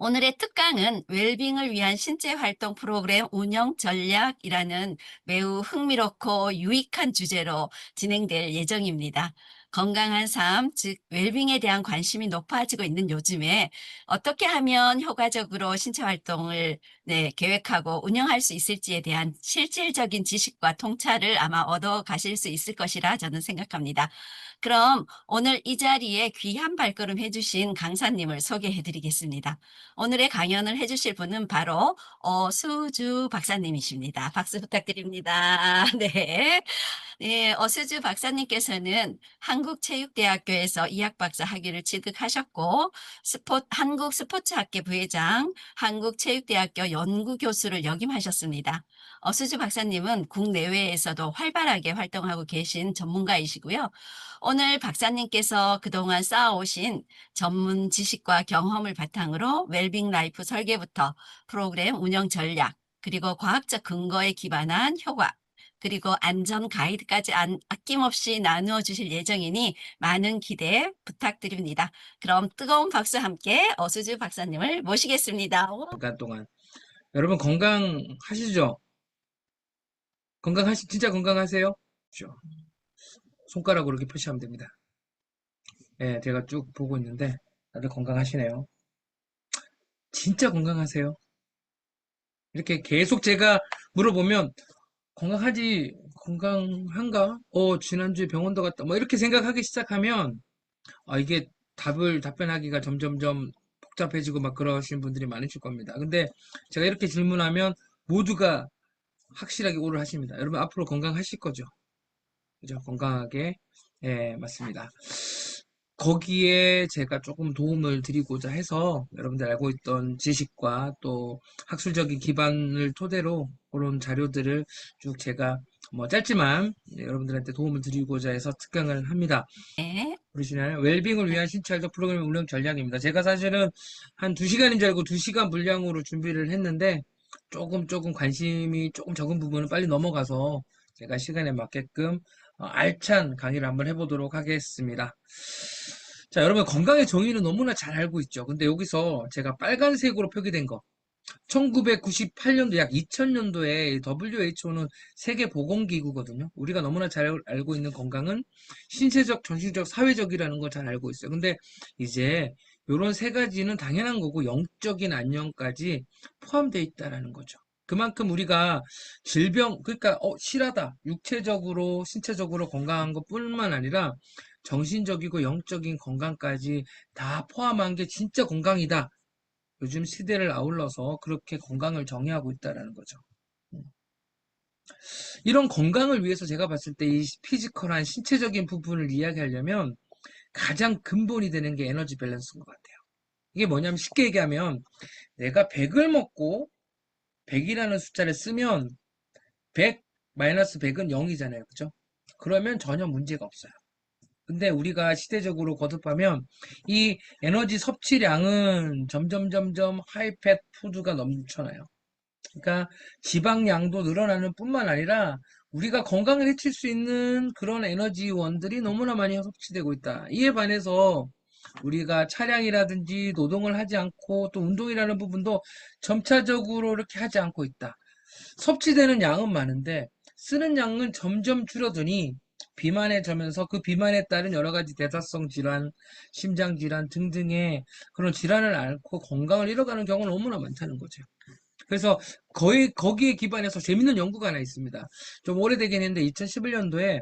오늘의 특강은 웰빙을 위한 신체 활동 프로그램 운영 전략이라는 매우 흥미롭고 유익한 주제로 진행될 예정입니다. 건강한 삶, 즉 웰빙에 대한 관심이 높아지고 있는 요즘에 어떻게 하면 효과적으로 신체 활동을 계획하고 운영할 수 있을지에 대한 실질적인 지식과 통찰을 아마 얻어 가실 수 있을 것이라 저는 생각합니다. 그럼 오늘 이 자리에 귀한 발걸음 해주신 강사님을 소개해 드리겠습니다. 오늘의 강연을 해주실 분은 바로 어수주 박사님이십니다. 박수 부탁드립니다. 네. 네, 어수주 박사님께서는 한국체육대학교에서 의학박사 학위를 취득하셨고, 한국스포츠학회 부회장, 한국체육대학교 연구교수를 역임하셨습니다. 어수주 박사님은 국내외에서도 활발하게 활동하고 계신 전문가이시고요. 오늘 박사님께서 그동안 쌓아오신 전문 지식과 경험을 바탕으로 웰빙 라이프 설계부터 프로그램 운영 전략, 그리고 과학적 근거에 기반한 효과, 그리고 안전 가이드까지 아낌없이 나누어 주실 예정이니 많은 기대 부탁드립니다. 그럼 뜨거운 박수 함께 어수주 박사님을 모시겠습니다. 시간 동안 여러분 건강하시죠? 진짜 건강하세요? 그죠? 손가락으로 이렇게 표시하면 됩니다. 예, 제가 쭉 보고 있는데 다들 건강하시네요. 진짜 건강하세요? 이렇게 계속 제가 물어보면 건강한가? 지난주에 병원도 갔다 뭐 이렇게 생각하기 시작하면 이게 답변하기가 점점점 복잡해지고 막 그러신 분들이 많으실 겁니다. 근데 제가 이렇게 질문하면 모두가 확실하게 오를 하십니다. 여러분 앞으로 건강하실 거죠? 그죠? 건강하게. 예, 맞습니다. 거기에 제가 조금 도움을 드리고자 해서 여러분들 알고 있던 지식과 또 학술적인 기반을 토대로 그런 자료들을 쭉 제가 뭐 짧지만 여러분들한테 도움을 드리고자 해서 특강을 합니다. 네. 그러시나요? 웰빙을 위한 신체활동 프로그램 운영 전략입니다. 제가 사실은 한 2시간인 줄 알고 2시간 분량으로 준비를 했는데 조금 관심이 조금 적은 부분은 빨리 넘어가서 제가 시간에 맞게끔 알찬 강의를 한번 해보도록 하겠습니다. 자, 여러분 건강의 정의는 너무나 잘 알고 있죠. 근데 여기서 제가 빨간색으로 표기된 거 1998년도 약 2000년도에 WHO는 세계보건기구거든요. 우리가 너무나 잘 알고 있는 건강은 신체적, 정신적, 사회적이라는 걸 잘 알고 있어요. 근데 이제 이런 세 가지는 당연한 거고 영적인 안녕까지 포함되어 있다라는 거죠. 그만큼 우리가 그러니까 실하다. 육체적으로, 신체적으로 건강한 것뿐만 아니라 정신적이고 영적인 건강까지 다 포함한 게 진짜 건강이다. 요즘 시대를 아울러서 그렇게 건강을 정의하고 있다라는 거죠. 음. 이런 건강을 위해서 제가 봤을 때 이 피지컬한 신체적인 부분을 이야기하려면 가장 근본이 되는 게 에너지 밸런스인 것 같아요. 이게 뭐냐면 쉽게 얘기하면 내가 100을 먹고 100이라는 숫자를 쓰면 100 마이너스 100은 0이잖아요. 그죠? 그러면 전혀 문제가 없어요. 근데 우리가 시대적으로 거듭하면 이 에너지 섭취량은 점점 하이팻 푸드가 넘쳐나요. 그러니까 지방량도 늘어나는 뿐만 아니라 우리가 건강을 해칠 수 있는 그런 에너지원들이 너무나 많이 섭취되고 있다. 이에 반해서 우리가 차량이라든지 노동을 하지 않고 또 운동이라는 부분도 점차적으로 이렇게 하지 않고 있다. 섭취되는 양은 많은데 쓰는 양은 점점 줄어드니 비만해지면서 그 비만에 따른 여러 가지 대사성 질환, 심장 질환 등등의 그런 질환을 앓고 건강을 잃어가는 경우가 너무나 많다는 거죠. 그래서 거의 거기에 기반해서 재밌는 연구가 하나 있습니다. 좀 오래되긴 했는데 2011년도에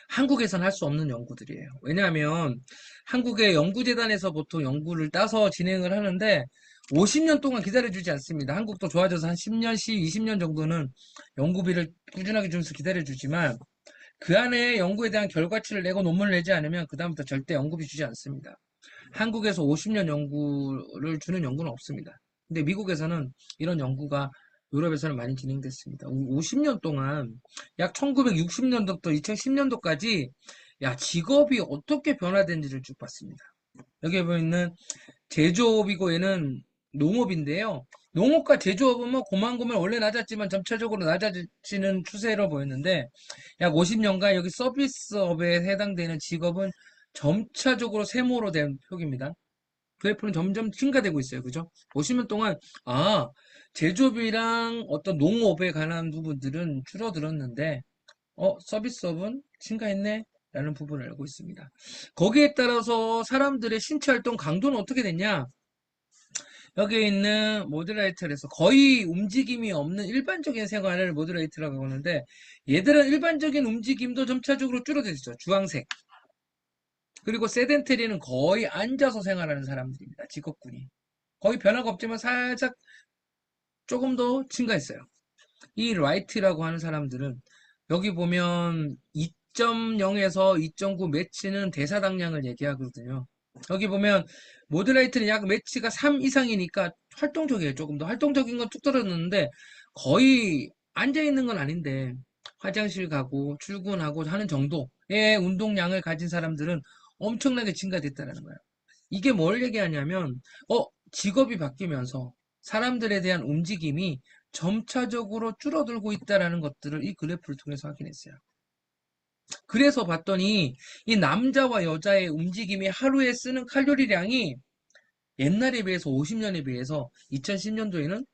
한국에선 할 수 없는 연구들이에요. 왜냐하면 한국의 연구재단에서 보통 연구를 따서 진행을 하는데 50년 동안 기다려주지 않습니다. 한국도 좋아져서 한 10년, 20년 정도는 연구비를 꾸준하게 주면서 기다려주지만 그 안에 연구에 대한 결과치를 내고 논문을 내지 않으면 그다음부터 절대 연구비 주지 않습니다. 한국에서 50년 연구를 주는 연구는 없습니다. 근데 미국에서는 이런 연구가 유럽에서는 많이 진행됐습니다. 50년 동안 약 1960년도부터 2010년도까지 직업이 어떻게 변화된지를 쭉 봤습니다. 여기 보이는 제조업이고 얘는 농업인데요. 농업과 제조업은 뭐 고만고만 원래 낮았지만 점차적으로 낮아지는 추세로 보였는데 약 50년간 여기 서비스업에 해당되는 직업은 점차적으로 세모로 된 표기입니다. 그래프는 점점 증가되고 있어요. 그죠? 보시면 동안, 아, 제조업이랑 어떤 농업에 관한 부분들은 줄어들었는데, 서비스업은 증가했네? 라는 부분을 알고 있습니다. 거기에 따라서 사람들의 신체 활동 강도는 어떻게 됐냐? 여기에 있는 모드라이터에서 거의 움직임이 없는 일반적인 생활을 모드라이터라고 하는데, 얘들은 일반적인 움직임도 점차적으로 줄어들죠. 주황색. 그리고 세덴테리는 거의 앉아서 생활하는 사람들입니다. 직업군이. 거의 변화가 없지만 살짝 조금 더 증가했어요. 이 라이트라고 하는 사람들은 여기 보면 2.0에서 2.9 매치는 대사당량을 얘기하거든요. 여기 보면 모드라이트는 약 매치가 3 이상이니까 활동적이에요. 조금 더 활동적인 건 뚝 떨어졌는데 거의 앉아있는 건 아닌데 화장실 가고 출근하고 하는 정도의 운동량을 가진 사람들은 엄청나게 증가됐다는 거예요. 이게 뭘 얘기하냐면 직업이 바뀌면서 사람들에 대한 움직임이 점차적으로 줄어들고 있다는 것들을 이 그래프를 통해서 확인했어요. 그래서 봤더니 이 남자와 여자의 움직임이 하루에 쓰는 칼로리량이 옛날에 비해서 50년에 비해서 2010년도에는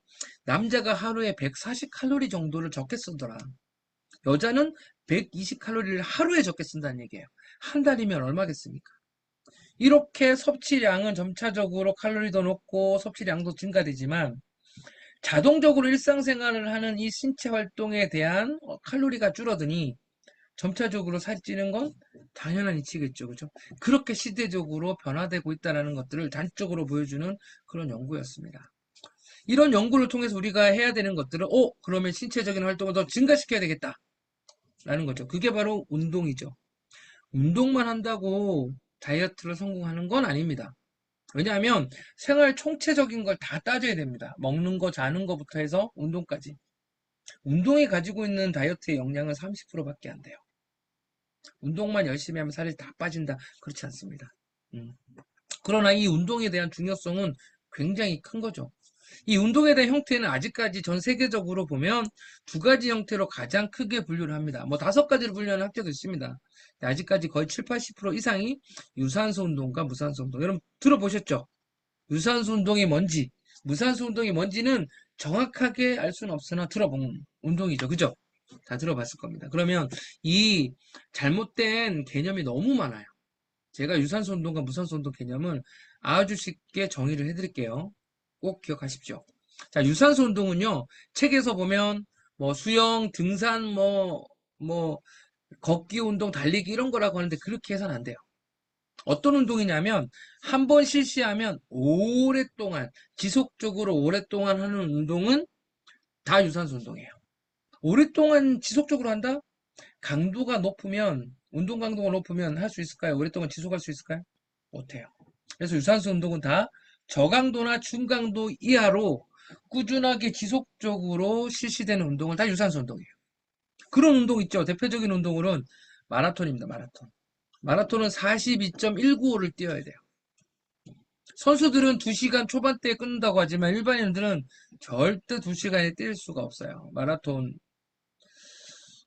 남자가 하루에 140 칼로리 정도를 적게 쓰더라. 여자는 120 칼로리를 하루에 적게 쓴다는 얘기예요. 한 달이면 얼마겠습니까? 이렇게 섭취량은 점차적으로 칼로리도 높고 섭취량도 증가되지만 자동적으로 일상생활을 하는 이 신체 활동에 대한 칼로리가 줄어드니 점차적으로 살이 찌는 건 당연한 이치겠죠. 그죠? 그렇게 시대적으로 변화되고 있다는 것들을 단적으로 보여주는 그런 연구였습니다. 이런 연구를 통해서 우리가 해야 되는 것들은 그러면 신체적인 활동을 더 증가시켜야 되겠다. 라는 거죠. 그게 바로 운동이죠. 운동만 한다고 다이어트를 성공하는 건 아닙니다. 왜냐하면 생활 총체적인 걸 다 따져야 됩니다. 먹는 거, 자는 거부터 해서 운동까지. 운동이 가지고 있는 다이어트의 영향은 30%밖에 안 돼요. 운동만 열심히 하면 살이 다 빠진다. 그렇지 않습니다. 음. 그러나 이 운동에 대한 중요성은 굉장히 큰 거죠. 이 운동에 대한 형태는 아직까지 전 세계적으로 보면 두 가지 형태로 가장 크게 분류를 합니다. 뭐 다섯 가지로 분류하는 학교도 있습니다. 아직까지 거의 7, 80% 이상이 유산소 운동과 무산소 운동. 여러분 들어보셨죠? 유산소 운동이 뭔지, 무산소 운동이 뭔지는 정확하게 알 수는 없으나 들어본 운동이죠. 그죠? 다 들어봤을 겁니다. 그러면 이 잘못된 개념이 너무 많아요. 제가 유산소 운동과 무산소 운동 개념을 아주 쉽게 정의를 해드릴게요. 꼭 기억하십시오. 자, 유산소 운동은요, 책에서 보면 뭐 수영, 등산, 뭐 걷기 운동, 달리기 이런 거라고 하는데 그렇게 해서는 안 돼요. 어떤 운동이냐면 한 번 실시하면 오랫동안 지속적으로 오랫동안 하는 운동은 다 유산소 운동이에요. 오랫동안 지속적으로 한다? 강도가 높으면 운동 강도가 높으면 할 수 있을까요? 오랫동안 지속할 수 있을까요? 못해요. 그래서 유산소 운동은 다 저강도나 중강도 이하로 꾸준하게 지속적으로 실시되는 운동은 다 유산소 운동이에요. 그런 운동 있죠. 대표적인 운동으로는 마라톤입니다. 마라톤. 마라톤은 42.195를 뛰어야 돼요. 선수들은 2시간 초반대에 끊는다고 하지만 일반인들은 절대 2시간에 뛸 수가 없어요. 마라톤.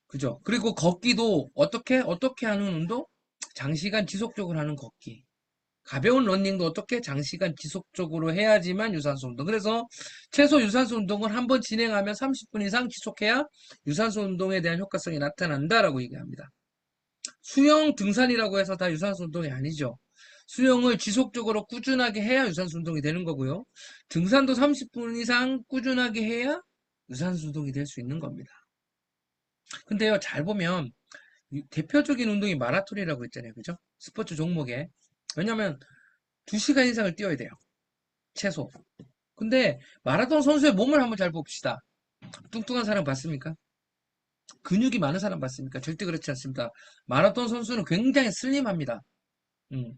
그죠? 그리고 걷기도 어떻게 하는 운동? 장시간 지속적으로 하는 걷기. 가벼운 러닝도 어떻게 장시간 지속적으로 해야지만 유산소 운동. 그래서 최소 유산소 운동을 한번 진행하면 30분 이상 지속해야 유산소 운동에 대한 효과성이 나타난다라고 얘기합니다. 수영, 등산이라고 해서 다 유산소 운동이 아니죠. 수영을 지속적으로 꾸준하게 해야 유산소 운동이 되는 거고요. 등산도 30분 이상 꾸준하게 해야 유산소 운동이 될 수 있는 겁니다. 근데요, 잘 보면 대표적인 운동이 마라톤이라고 했잖아요. 그죠? 스포츠 종목에. 왜냐면 2시간 이상을 뛰어야 돼요. 최소. 근데 마라톤 선수의 몸을 한번 잘 봅시다. 뚱뚱한 사람 봤습니까? 근육이 많은 사람 봤습니까? 절대 그렇지 않습니다. 마라톤 선수는 굉장히 슬림합니다. 음.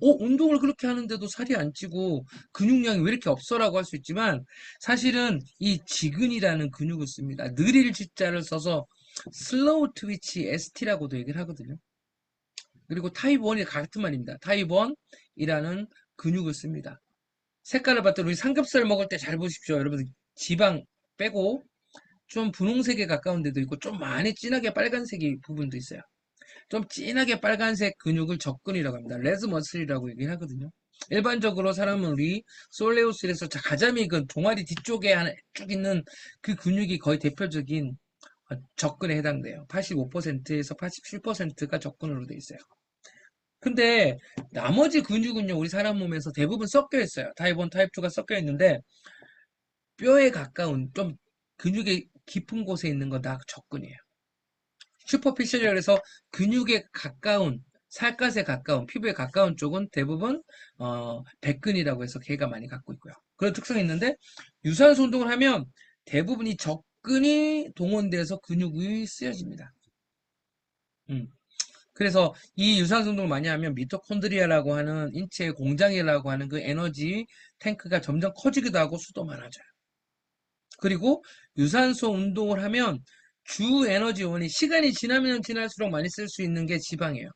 운동을 그렇게 하는데도 살이 안 찌고 근육량이 왜 이렇게 없어라고 할 수 있지만 사실은 이 지근이라는 근육을 씁니다. 느릴 G자를 써서 슬로우 트위치 ST라고도 얘기를 하거든요. 그리고 타입 1이 같은 말입니다. 타입 1이라는 근육을 씁니다. 색깔을 봤더니 우리 삼겹살 먹을 때 잘 보십시오. 여러분 지방 빼고 좀 분홍색에 가까운 데도 있고 좀 많이 진하게 빨간색이 부분도 있어요. 좀 진하게 빨간색 근육을 적근이라고 합니다. 레드 머슬이라고 얘기를 하거든요. 일반적으로 사람은 우리 솔레우스에서 가자미 그 종아리 뒤쪽에 하나 쭉 있는 그 근육이 거의 대표적인 접근에 해당돼요. 85%에서 87%가 접근으로 돼 있어요. 근데 나머지 근육은요, 우리 사람 몸에서 대부분 섞여 있어요. 타입 1, 타입 2가 섞여 있는데 뼈에 가까운 좀 근육의 깊은 곳에 있는 건 다 접근이에요. 슈퍼피셜이라 해서 근육에 가까운 살갗에 가까운 피부에 가까운 쪽은 대부분 백근이라고 해서 걔가 많이 갖고 있고요. 그런 특성이 있는데 유산소 운동을 하면 대부분이 접근이 동원돼서 근육이 쓰여집니다. 음. 그래서 이 유산소 운동을 많이 하면 미토콘드리아라고 하는 인체의 공장이라고 하는 그 에너지 탱크가 점점 커지기도 하고 수도 많아져요. 그리고 유산소 운동을 하면 주 에너지원이 시간이 지나면 지날수록 많이 쓸 수 있는 게 지방이에요.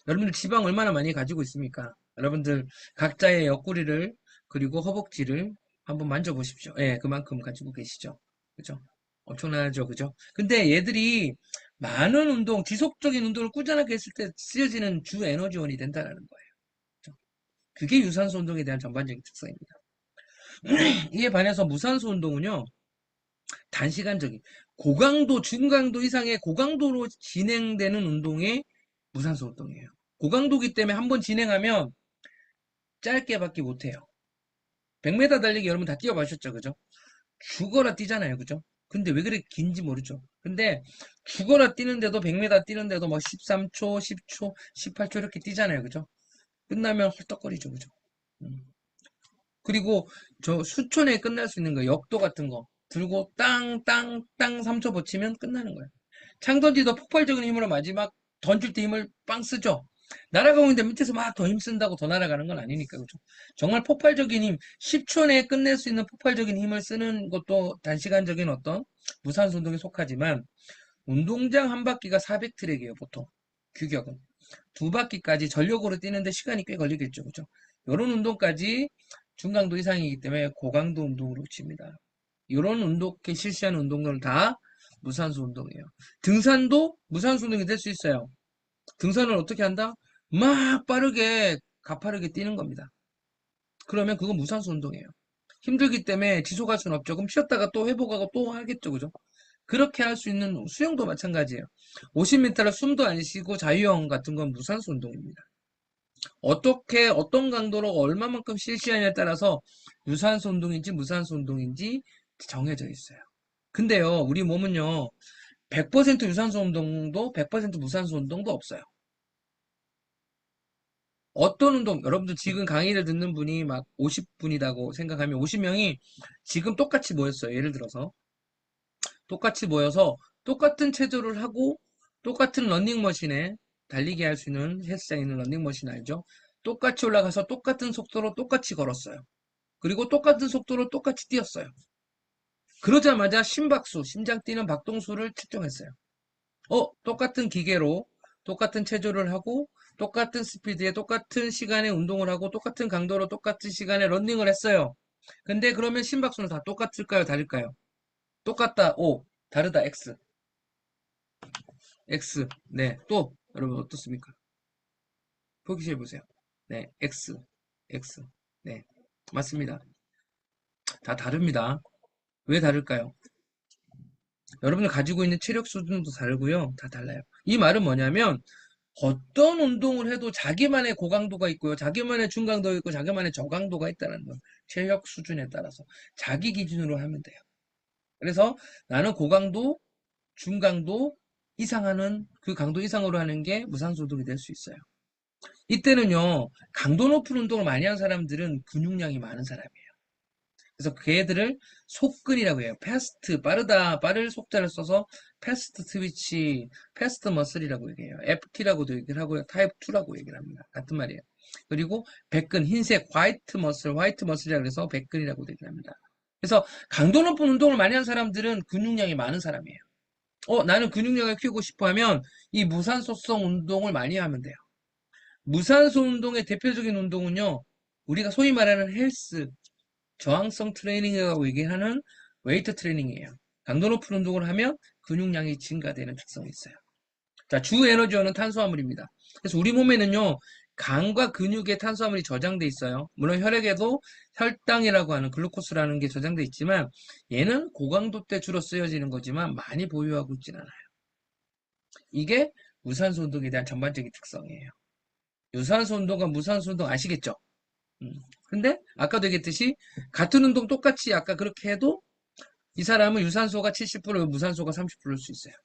여러분들 지방 얼마나 많이 가지고 있습니까? 여러분들 각자의 옆구리를 그리고 허벅지를 한번 만져보십시오. 예, 그만큼 가지고 계시죠. 그죠? 엄청나죠, 그죠? 근데 얘들이 많은 운동, 지속적인 운동을 꾸준하게 했을 때 쓰여지는 주 에너지원이 된다는 거예요. 그죠? 그게 유산소 운동에 대한 전반적인 특성입니다. 이에 반해서 무산소 운동은요, 단시간적인 고강도, 중강도 이상의 고강도로 진행되는 운동이 무산소 운동이에요. 고강도기 때문에 한번 진행하면 짧게밖에 못해요. 100m 달리기 여러분 다 뛰어보셨죠, 그죠? 죽어라 뛰잖아요, 그죠? 근데 왜 그렇게 긴지 모르죠. 근데 죽어라 뛰는데도 100m 뛰는데도 뭐 13초, 10초, 18초 이렇게 뛰잖아요, 그죠? 끝나면 헐떡거리죠, 그죠? 음. 그리고 저 수초 내에 끝날 수 있는 거, 역도 같은 거 들고 땅, 땅, 땅 3초 버티면 끝나는 거예요. 창 던지도 폭발적인 힘으로 마지막 던질 때 힘을 빵 쓰죠. 날아가고 있는데 밑에서 막 더 힘 쓴다고 더 날아가는 건 아니니까, 그죠? 정말 폭발적인 힘, 10초 내에 끝낼 수 있는 폭발적인 힘을 쓰는 것도 단시간적인 어떤 무산소 운동에 속하지만, 운동장 한 바퀴가 400트랙이에요, 보통. 규격은. 두 바퀴까지 전력으로 뛰는데 시간이 꽤 걸리겠죠, 그죠? 이런 운동까지 중강도 이상이기 때문에 고강도 운동으로 칩니다. 이런 운동, 실시하는 운동들은 다 무산소 운동이에요. 등산도 무산소 운동이 될 수 있어요. 등산을 어떻게 한다? 막 빠르게, 가파르게 뛰는 겁니다. 그러면 그건 무산소 운동이에요. 힘들기 때문에 지속할 수는 없죠. 그럼 쉬었다가 또 회복하고 또 하겠죠, 그죠? 그렇게 할 수 있는 수영도 마찬가지예요. 50m를 숨도 안 쉬고 자유형 같은 건 무산소 운동입니다. 어떻게, 어떤 강도로 얼마만큼 실시하냐에 따라서 유산소 운동인지 무산소 운동인지 정해져 있어요. 근데요, 우리 몸은요, 100% 유산소 운동도 100% 무산소 운동도 없어요. 어떤 운동, 여러분들 지금 강의를 듣는 분이 막 50분이라고 생각하면 50명이 지금 똑같이 모였어요. 예를 들어서. 똑같이 모여서 똑같은 체조를 하고 똑같은 러닝머신에 달리기 할 수 있는 헬스장에 있는 러닝머신 알죠? 똑같이 올라가서 똑같은 속도로 똑같이 걸었어요. 그리고 똑같은 속도로 똑같이 뛰었어요. 그러자마자 심박수, 심장 뛰는 박동수를 측정했어요. 똑같은 기계로 똑같은 체조를 하고 똑같은 스피드에 똑같은 시간에 운동을 하고 똑같은 강도로 똑같은 시간에 러닝을 했어요. 근데 그러면 심박수는 다 똑같을까요? 다를까요? 똑같다, O. 다르다, X. X. 네. 또, 여러분 어떻습니까? 포기시해 보세요. 네. X. X. 네. 맞습니다. 다 다릅니다. 왜 다를까요? 여러분들 가지고 있는 체력 수준도 다르고요. 다 달라요. 이 말은 뭐냐면, 어떤 운동을 해도 자기만의 고강도가 있고요. 자기만의 중강도가 있고, 자기만의 저강도가 있다는 거. 체력 수준에 따라서. 자기 기준으로 하면 돼요. 그래서 나는 고강도, 중강도 이상 하는, 그 강도 이상으로 하는 게 무산소 운동이 될 수 있어요. 이때는요, 강도 높은 운동을 많이 한 사람들은 근육량이 많은 사람이에요. 그래서 그 애들을 속근이라고 해요. 패스트, 빠르다, 빠를 속자를 써서 패스트 트위치, 패스트 머슬이라고 얘기해요. FT라고도 얘기를 하고요. 타입 2라고 얘기를 합니다. 같은 말이에요. 그리고 백근, 흰색, 화이트 머슬이라고 해서 백근이라고 얘기를 합니다. 그래서 강도 높은 운동을 많이 한 사람들은 근육량이 많은 사람이에요. 나는 근육량을 키우고 싶어 하면 이 무산소성 운동을 많이 하면 돼요. 무산소 운동의 대표적인 운동은요, 우리가 소위 말하는 헬스, 저항성 트레이닝이라고 얘기하는 웨이트 트레이닝이에요. 강도 높은 운동을 하면 근육량이 증가되는 특성이 있어요. 자, 주 에너지원은 탄수화물입니다. 그래서 우리 몸에는요, 간과 근육에 탄수화물이 저장돼 있어요. 물론 혈액에도 혈당이라고 하는 글루코스라는 게 저장돼 있지만 얘는 고강도 때 주로 쓰여지는 거지만 많이 보유하고 있지는 않아요. 이게 무산소 운동에 대한 전반적인 특성이에요. 유산소 운동과 무산소 운동 아시겠죠? 음. 근데 아까도 얘기했듯이 같은 운동 똑같이 아까 그렇게 해도 이 사람은 유산소가 70%, 무산소가 30%일 수 있어요.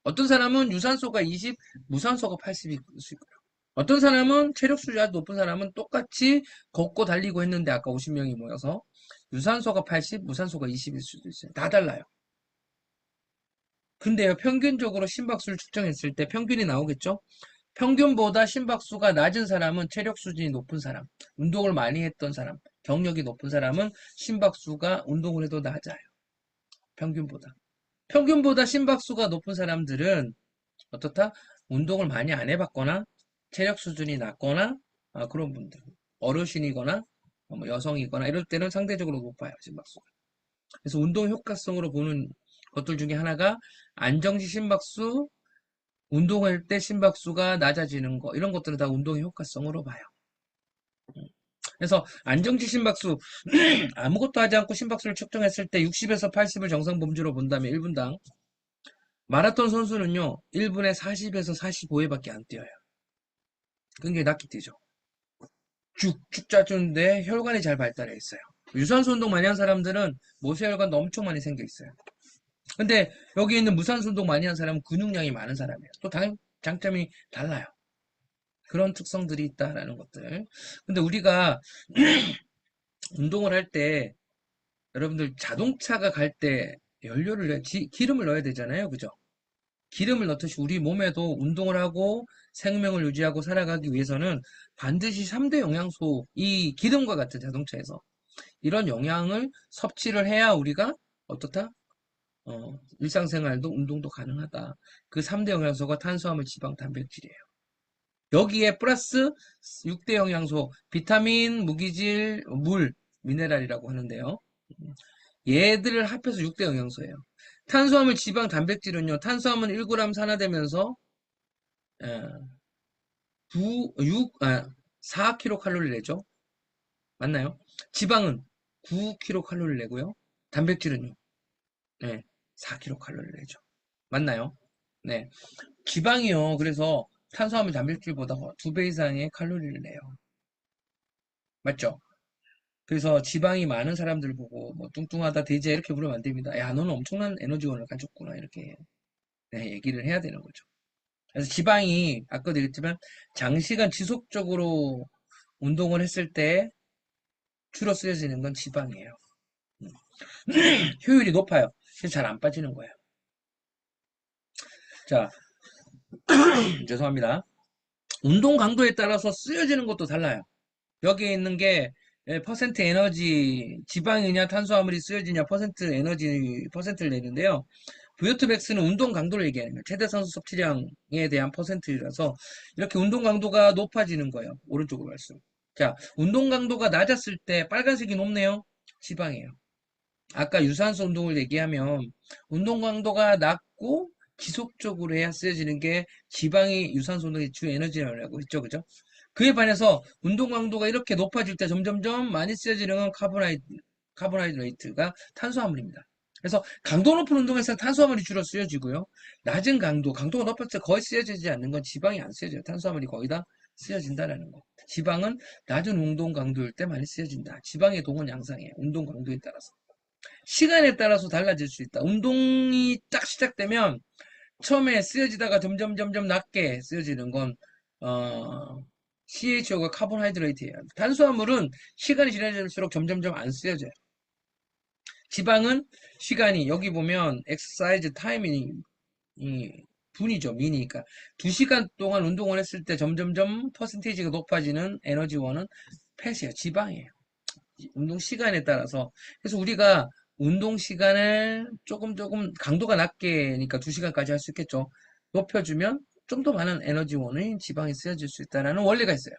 어떤 사람은 유산소가 20, 무산소가 80일 수 있고요. 어떤 사람은 체력 수준이 아주 높은 사람은 똑같이 걷고 달리고 했는데 아까 50명이 모여서 유산소가 80, 무산소가 20일 수도 있어요. 다 달라요. 근데요, 평균적으로 심박수를 측정했을 때 평균이 나오겠죠? 평균보다 심박수가 낮은 사람은 체력 수준이 높은 사람, 운동을 많이 했던 사람, 경력이 높은 사람은 심박수가 운동을 해도 낮아요. 평균보다. 평균보다 심박수가 높은 사람들은 어떻다? 운동을 많이 안 해봤거나 체력 수준이 낮거나 그런 분들. 어르신이거나 뭐 여성이거나 이럴 때는 상대적으로 높아요. 심박수가. 그래서 운동 효과성으로 보는 것들 중에 하나가 안정시 심박수, 운동할 때 심박수가 낮아지는 거 이런 것들은 다 운동의 효과성으로 봐요. 그래서 안정시 심박수 아무것도 하지 않고 심박수를 측정했을 때 60에서 80을 정상 범주로 본다면 1분당 마라톤 선수는요 1분에 40에서 45회밖에 안 뛰어요. 굉장히 낮게 뛰죠. 쭉쭉 짜주는데 혈관이 잘 발달해 있어요. 유산소 운동 많이 한 사람들은 모세혈관도 엄청 많이 생겨 있어요. 근데 여기 있는 무산소 운동 많이 한 사람은 근육량이 많은 사람이에요. 또 장점이 달라요. 그런 특성들이 있다라는 것들. 근데 우리가 운동을 할 때 여러분들 자동차가 갈 때 기름을 넣어야 되잖아요. 그죠? 기름을 넣듯이 우리 몸에도 운동을 하고 생명을 유지하고 살아가기 위해서는 반드시 3대 영양소, 이 기름과 같은 자동차에서 이런 영양을 섭취를 해야 우리가 어떻다? 일상생활도 운동도 가능하다. 그 3대 영양소가 탄수화물, 지방, 단백질이에요. 여기에 플러스 6대 영양소, 비타민, 무기질, 물, 미네랄이라고 하는데요. 얘들을 합해서 6대 영양소예요. 탄수화물, 지방, 단백질은요. 탄수화물 1g 산화되면서 4kcal 내죠. 맞나요? 지방은 9kcal 내고요. 단백질은요. 네, 4kcal 내죠. 맞나요? 네. 지방이요. 그래서 탄수화물, 단백질보다 2배 이상의 칼로리를 내요. 맞죠? 그래서 지방이 많은 사람들 보고 뭐 뚱뚱하다 돼지야 이렇게 부르면 안 됩니다. 야, 너는 엄청난 에너지원을 가졌구나 이렇게 네, 얘기를 해야 되는 거죠. 그래서 지방이 아까도 얘기했지만 장시간 지속적으로 운동을 했을 때 주로 쓰여지는 건 지방이에요. 음. 효율이 높아요. 그래서 잘 안 빠지는 거예요. 자, 죄송합니다. 운동 강도에 따라서 쓰여지는 것도 달라요. 여기에 있는 게 퍼센트 에너지, 지방이냐 탄수화물이 쓰여지냐 퍼센트 에너지 퍼센트를 내는데요. VO2max는 운동 강도를 얘기하는 거예요. 최대 선수 섭취량에 대한 퍼센트라서 이렇게 운동 강도가 높아지는 거예요. 오른쪽으로 말씀. 자, 운동 강도가 낮았을 때 빨간색이 높네요. 지방이에요. 아까 유산소 운동을 얘기하면 운동 강도가 낮고 지속적으로 해야 쓰여지는 게 지방이 유산소 운동의 주 에너지라고 했죠. 그죠? 그에 반해서 운동 강도가 이렇게 높아질 때 점점점 많이 쓰여지는 건 카보하이드레이트가 탄수화물입니다. 그래서 강도 높은 운동에서는 탄수화물이 주로 쓰여지고요. 낮은 강도가 높을 때 거의 쓰여지지 않는 건 지방이 안 쓰여져요. 탄수화물이 거의 다 쓰여진다라는 거. 지방은 낮은 운동 강도일 때 많이 쓰여진다. 지방의 동은 양상이에요. 운동 강도에 따라서. 시간에 따라서 달라질 수 있다. 운동이 딱 시작되면 처음에 쓰여지다가 점점 낮게 쓰여지는 건 CHO가 카본하이드레이트예요. 탄수화물은 시간이 지날수록 점점점 안 쓰여져요. 지방은 시간이 여기 보면 엑서사이즈 타임이 분이죠. 미니니까 2시간 동안 운동을 했을 때 점점점 퍼센테이지가 높아지는 에너지원은 팻이에요. 지방이에요. 운동 시간에 따라서. 그래서 우리가 운동 시간을 조금 강도가 낮게니까 2시간까지 할 수 있겠죠. 높여주면 좀 더 많은 에너지원이 지방이 쓰여질 수 있다는 원리가 있어요.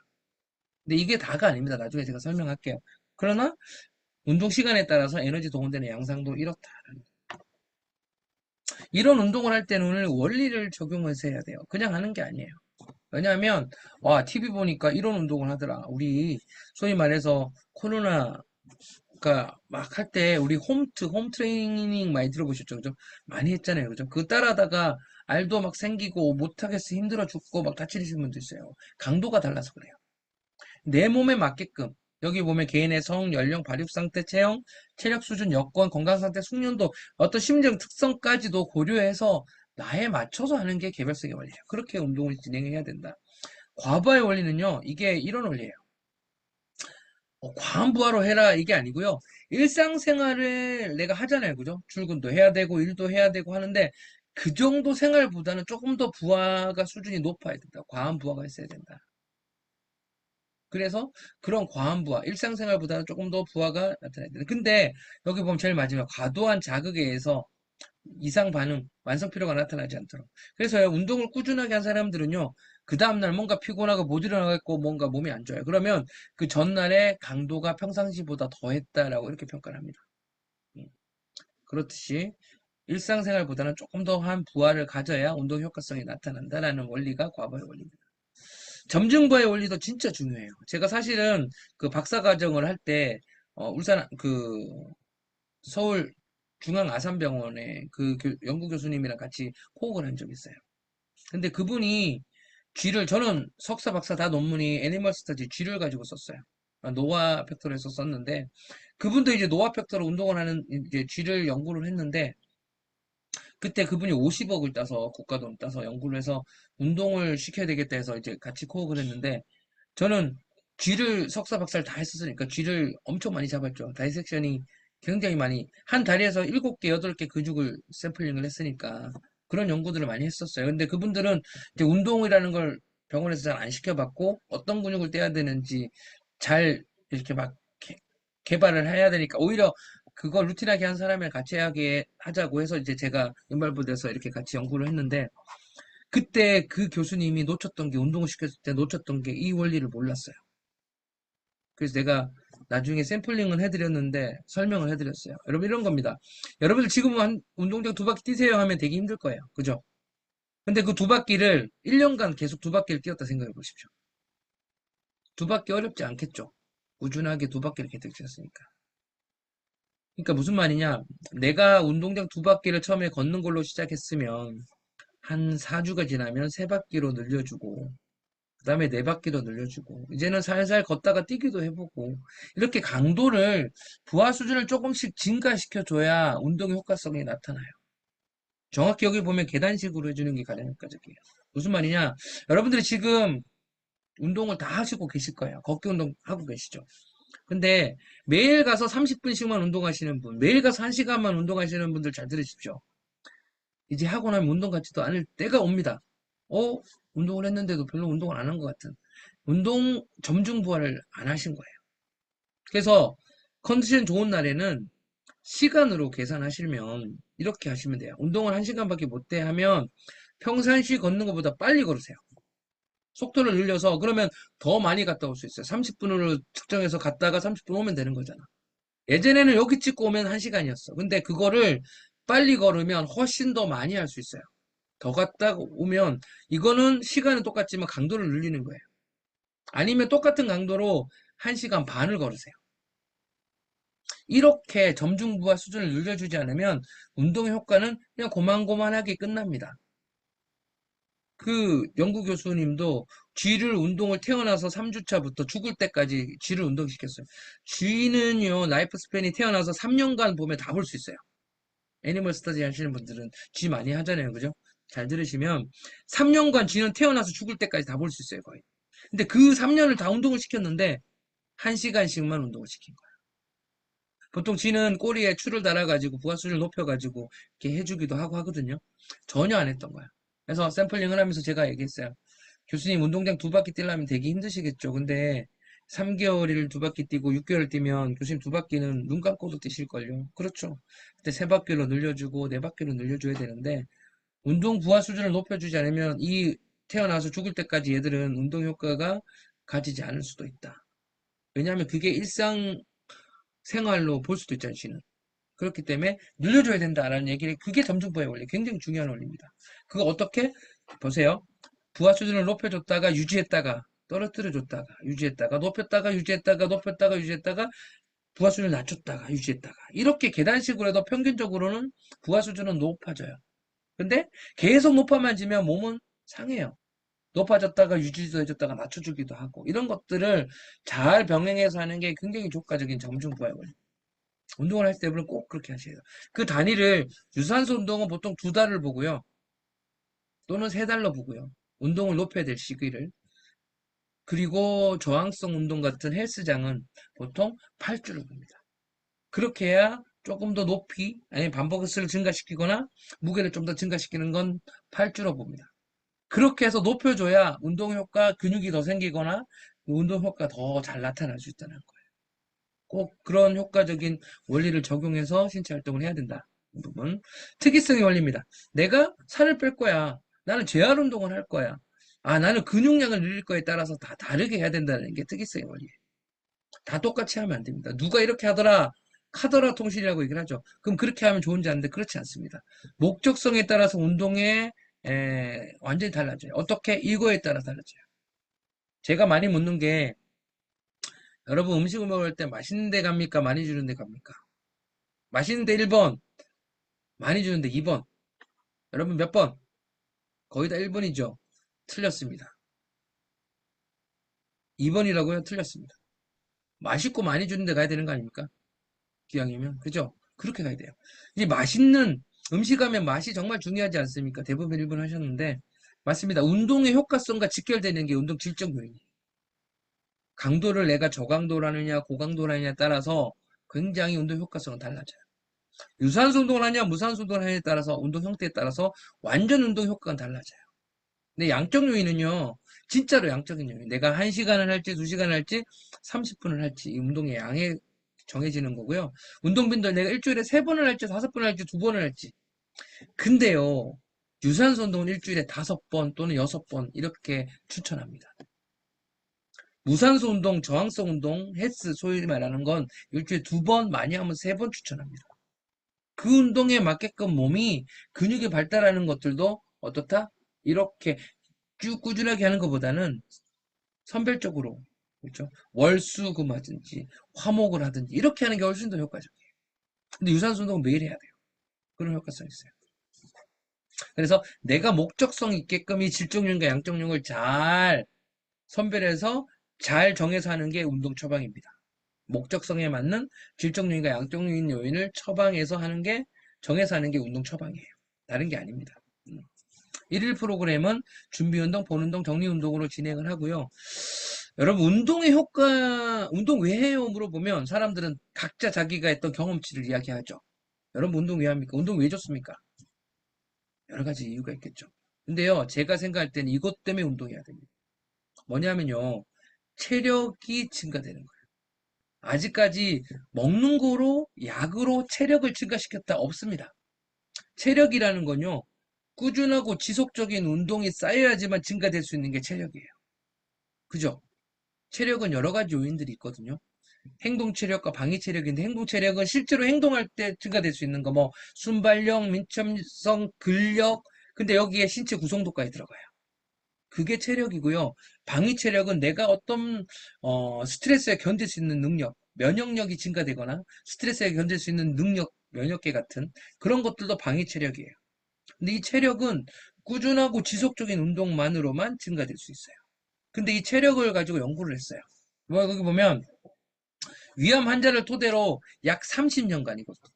근데 이게 다가 아닙니다. 나중에 제가 설명할게요. 그러나 운동 시간에 따라서 에너지 동원되는 양상도 이렇다. 이런 운동을 할 때는 원리를 적용해서 해야 돼요. 그냥 하는 게 아니에요. 왜냐하면, 와, TV 보니까 이런 운동을 하더라. 우리, 소위 말해서 코로나가 막 할 때, 우리 홈 트레이닝 많이 들어보셨죠? 그죠? 많이 했잖아요. 그죠? 그거 따라하다가 알도 막 생기고, 못하겠어, 힘들어 죽고, 막 다치시는 분도 있어요. 강도가 달라서 그래요. 내 몸에 맞게끔 여기 보면 개인의 성, 연령, 발육 상태, 체형, 체력 수준, 여건, 건강 상태, 숙련도, 어떤 심정 특성까지도 고려해서 나에 맞춰서 하는 게 개별성의 원리예요. 그렇게 운동을 진행해야 된다. 과부하의 원리는요, 이게 이런 원리예요. 과한 부하로 해라 이게 아니고요. 일상생활을 내가 하잖아요, 그죠? 출근도 해야 되고 일도 해야 되고 하는데 그 정도 생활보다는 조금 더 부하가 수준이 높아야 된다. 과한 부하가 있어야 된다. 그래서 그런 과한 부하, 일상생활보다는 조금 더 부하가 나타나야 된다. 근데 여기 보면 제일 마지막 과도한 자극에 의해서 이상 반응, 완성 피로가 나타나지 않도록. 그래서 운동을 꾸준하게 한 사람들은요, 그 다음날 뭔가 피곤하고 못 일어나겠고 뭔가 몸이 안 좋아요. 그러면 그 전날의 강도가 평상시보다 더했다라고 이렇게 평가를 합니다. 음. 그렇듯이 일상생활보다는 조금 더 한 부하를 가져야 운동 효과성이 나타난다라는 원리가 과부하의 원리입니다. 점증부하의 원리도 진짜 중요해요. 제가 사실은 그 박사과정을 할 때, 울산, 서울 중앙아산병원에 그 연구 교수님이랑 같이 호흡을 한 적이 있어요. 근데 그분이 저는 석사, 박사 다 논문이 애니멀 스터디 쥐를 가지고 썼어요. 노화 팩터에서 썼는데, 그분도 이제 노화 팩터로 운동을 하는 이제 쥐를 연구를 했는데, 그때 그분이 50억을 따서, 국가돈 따서 연구를 해서 운동을 시켜야 되겠다 해서 이제 같이 코업을 했는데, 저는 쥐를 석사 박사를 다 했었으니까 쥐를 엄청 많이 잡았죠. 다이섹션이 굉장히 많이 한 다리에서 7개, 8개 근육을 샘플링을 했으니까 그런 연구들을 많이 했었어요. 근데 그분들은 이제 운동이라는 걸 병원에서 잘 안 시켜봤고 어떤 근육을 떼야 되는지 잘 이렇게 막 개발을 해야 되니까 오히려 그거 루틴하게 한 사람이랑 같이 하게 하자고 해서 이제 제가 연발부대에서 이렇게 같이 연구를 했는데 그때 그 교수님이 놓쳤던 게 운동을 시켰을 때 놓쳤던 게 이 원리를 몰랐어요. 그래서 내가 나중에 샘플링을 해드렸는데 설명을 해드렸어요. 여러분 이런 겁니다. 여러분들 지금 한 운동장 2바퀴 뛰세요 하면 되게 힘들 거예요. 그죠? 근데 그 2바퀴를 1년간 계속 2바퀴를 뛰었다 생각해 보십시오. 2바퀴 어렵지 않겠죠? 꾸준하게 2바퀴를 계속 뛰었으니까. 그러니까 무슨 말이냐? 내가 운동장 2바퀴를 처음에 걷는 걸로 시작했으면 한 4주가 지나면 3바퀴로 늘려주고 그다음에 4바퀴도 늘려주고 이제는 살살 걷다가 뛰기도 해보고 이렇게 강도를 부하 수준을 조금씩 증가시켜줘야 운동의 효과성이 나타나요. 정확히 여기 보면 계단식으로 해주는 게 가장 효과적이에요. 무슨 말이냐? 여러분들이 지금 운동을 다 하시고 계실 거예요. 걷기 운동 하고 계시죠. 근데 매일 가서 30분씩만 운동하시는 분, 매일 가서 1시간만 운동하시는 분들 잘 들으십시오. 이제 하고 나면 운동 같지도 않을 때가 옵니다. 어? 운동을 했는데도 별로 운동을 안 한 것 같은. 운동 점중 부하를 안 하신 거예요. 그래서 컨디션 좋은 날에는 시간으로 계산하시면 이렇게 하시면 돼요. 운동을 1시간밖에 못해 하면 평상시 걷는 것보다 빨리 걸으세요. 속도를 늘려서 그러면 더 많이 갔다 올 수 있어요. 30분으로 측정해서 갔다가 30분 오면 되는 거잖아. 예전에는 여기 찍고 오면 1시간이었어. 근데 그거를 빨리 걸으면 훨씬 더 많이 할 수 있어요. 더 갔다 오면 이거는 시간은 똑같지만 강도를 늘리는 거예요. 아니면 똑같은 강도로 1시간 반을 걸으세요. 이렇게 점중부하 수준을 늘려주지 않으면 운동의 효과는 그냥 고만고만하게 끝납니다. 그 연구 교수님도 쥐를 운동을 태어나서 3주차부터 죽을 때까지 쥐를 운동시켰어요. 쥐는요, 라이프 스팬이 태어나서 3년간 보면 다 볼 수 있어요. 애니멀 스터디 하시는 분들은 쥐 많이 하잖아요. 그죠? 잘 들으시면 3년간 쥐는 태어나서 죽을 때까지 다 볼 수 있어요, 거의. 근데 그 3년을 다 운동을 시켰는데 1시간씩만 운동을 시킨 거예요. 보통 쥐는 꼬리에 추를 달아가지고 부하수를 높여가지고 이렇게 해주기도 하고 하거든요. 전혀 안 했던 거야. 그래서 샘플링을 하면서 제가 얘기했어요. 교수님 운동장 2바퀴 뛰려면 되게 힘드시겠죠. 근데 3개월을 2바퀴 뛰고 6개월 뛰면 교수님 2바퀴는 눈 감고도 뛰실걸요. 그렇죠. 그때 3바퀴로 늘려주고 4바퀴로 늘려줘야 되는데 운동 부하 수준을 높여주지 않으면 이 태어나서 죽을 때까지 얘들은 운동 효과가 가지지 않을 수도 있다. 왜냐하면 그게 일상 생활로 볼 수도 있잖아요, 쥐는. 그렇기 때문에 늘려줘야 된다라는 얘기를, 그게 점등부의 원리, 굉장히 중요한 원리입니다. 그거 어떻게? 보세요. 부하 수준을 높여줬다가 유지했다가 떨어뜨려줬다가 유지했다가 높였다가 유지했다가 높였다가 유지했다가 부하 수준을 낮췄다가 유지했다가 이렇게 계단식으로 해도 평균적으로는 부하 수준은 높아져요. 근데 계속 높아만 지면 몸은 상해요. 높아졌다가 유지도 해줬다가 낮춰주기도 하고 이런 것들을 잘 병행해서 하는 게 굉장히 효과적인 점중부하의 원리. 운동을 할 때는 꼭 그렇게 하셔야 돼요. 그 단위를 유산소 운동은 보통 2달을 보고요. 또는 3달로 보고요. 운동을 높여야 될 시기를. 그리고 저항성 운동 같은 헬스장은 보통 8주를 봅니다. 그렇게 해야 조금 더 높이, 아니면 반복 횟수를 증가시키거나 무게를 좀 더 증가시키는 건 8주로 봅니다. 그렇게 해서 높여줘야 운동 효과, 근육이 더 생기거나 운동 효과 더 잘 나타날 수 있다는 거예요. 꼭 그런 효과적인 원리를 적용해서 신체 활동을 해야 된다. 이 부분. 특이성의 원리입니다. 내가 살을 뺄 거야. 나는 재활 운동을 할 거야. 아, 나는 근육량을 늘릴 거에 따라서 다 다르게 해야 된다는 게 특이성의 원리예요. 다 똑같이 하면 안 됩니다. 누가 이렇게 하더라, 카더라 통신이라고 얘기를 하죠. 그럼 그렇게 하면 좋은지 아는데 그렇지 않습니다. 목적성에 따라서 운동에 완전히 달라져요. 어떻게? 이거에 따라 달라져요. 제가 많이 묻는 게 여러분 음식을 먹을 때 맛있는 데 갑니까? 많이 주는 데 갑니까? 맛있는 데 1번, 많이 주는 데 2번. 여러분 몇 번? 거의 다 1번이죠. 틀렸습니다. 2번이라고요? 틀렸습니다. 맛있고 많이 주는 데 가야 되는 거 아닙니까? 기왕이면. 그죠? 그렇게 가야 돼요. 이 맛있는 음식 하면 맛이 정말 중요하지 않습니까? 대부분 1번 하셨는데. 맞습니다. 운동의 효과성과 직결되는 게 운동 질적 요인이에요. 강도를 내가 저강도로 하느냐, 고강도로 하느냐에 따라서 굉장히 운동 효과성은 달라져요. 유산소 운동을 하냐, 무산소 운동을 하냐에 따라서 운동 형태에 따라서 완전 운동 효과가 달라져요. 근데 양적 요인은요, 진짜로 양적인 요인. 내가 1시간을 할지, 2시간을 할지, 30분을 할지, 이 운동의 양에 정해지는 거고요. 운동 빈도를 내가 일주일에 3번을 할지, 5번을 할지, 2번을 할지. 근데요, 유산소 운동은 일주일에 5번 또는 6번 이렇게 추천합니다. 무산소 운동, 저항성 운동, 헬스 소위 말하는 건 일주일에 2번, 많이 하면 3번 추천합니다. 그 운동에 맞게끔 몸이 근육이 발달하는 것들도 어떻다? 이렇게 쭉 꾸준하게 하는 것보다는 선별적으로, 그렇죠? 월수금하든지 화목을 하든지 이렇게 하는 게 훨씬 더 효과적이에요. 근데 유산소 운동은 매일 해야 돼요. 그런 효과성이 있어요. 그래서 내가 목적성 있게끔 이 질적률과 양적률을 잘 선별해서 잘 정해서 하는 게 운동 처방입니다. 목적성에 맞는 질적률과 양적률 요인을 처방해서 하는 게, 정해서 하는 게 운동 처방이에요. 다른 게 아닙니다. 일일 프로그램은 준비운동, 본운동, 정리운동으로 진행을 하고요. 여러분 운동의 효과, 운동 왜 해요? 물어보면 사람들은 각자 자기가 했던 경험치를 이야기하죠. 여러분 운동 왜 합니까? 운동 왜 좋습니까? 여러 가지 이유가 있겠죠. 근데요, 제가 생각할 때는 이것 때문에 운동해야 됩니다. 뭐냐면요, 체력이 증가되는 거예요. 아직까지 먹는 거로, 약으로 체력을 증가시켰다 없습니다. 체력이라는 건요, 꾸준하고 지속적인 운동이 쌓여야지만 증가될 수 있는 게 체력이에요. 그죠? 체력은 여러 가지 요인들이 있거든요. 행동 체력과 방위 체력인데, 행동 체력은 실제로 행동할 때 증가될 수 있는 거, 뭐 순발력, 민첩성, 근력. 근데 여기에 신체 구성도까지 들어가요. 그게 체력이고요. 방위 체력은 내가 어떤 스트레스에 견딜 수 있는 능력, 면역력이 증가되거나 스트레스에 견딜 수 있는 능력, 면역계 같은 그런 것들도 방위 체력이에요. 근데 이 체력은 꾸준하고 지속적인 운동만으로만 증가될 수 있어요. 근데 이 체력을 가지고 연구를 했어요. 뭐 거기 보면 위암 환자를 토대로 약 30년간이거든요.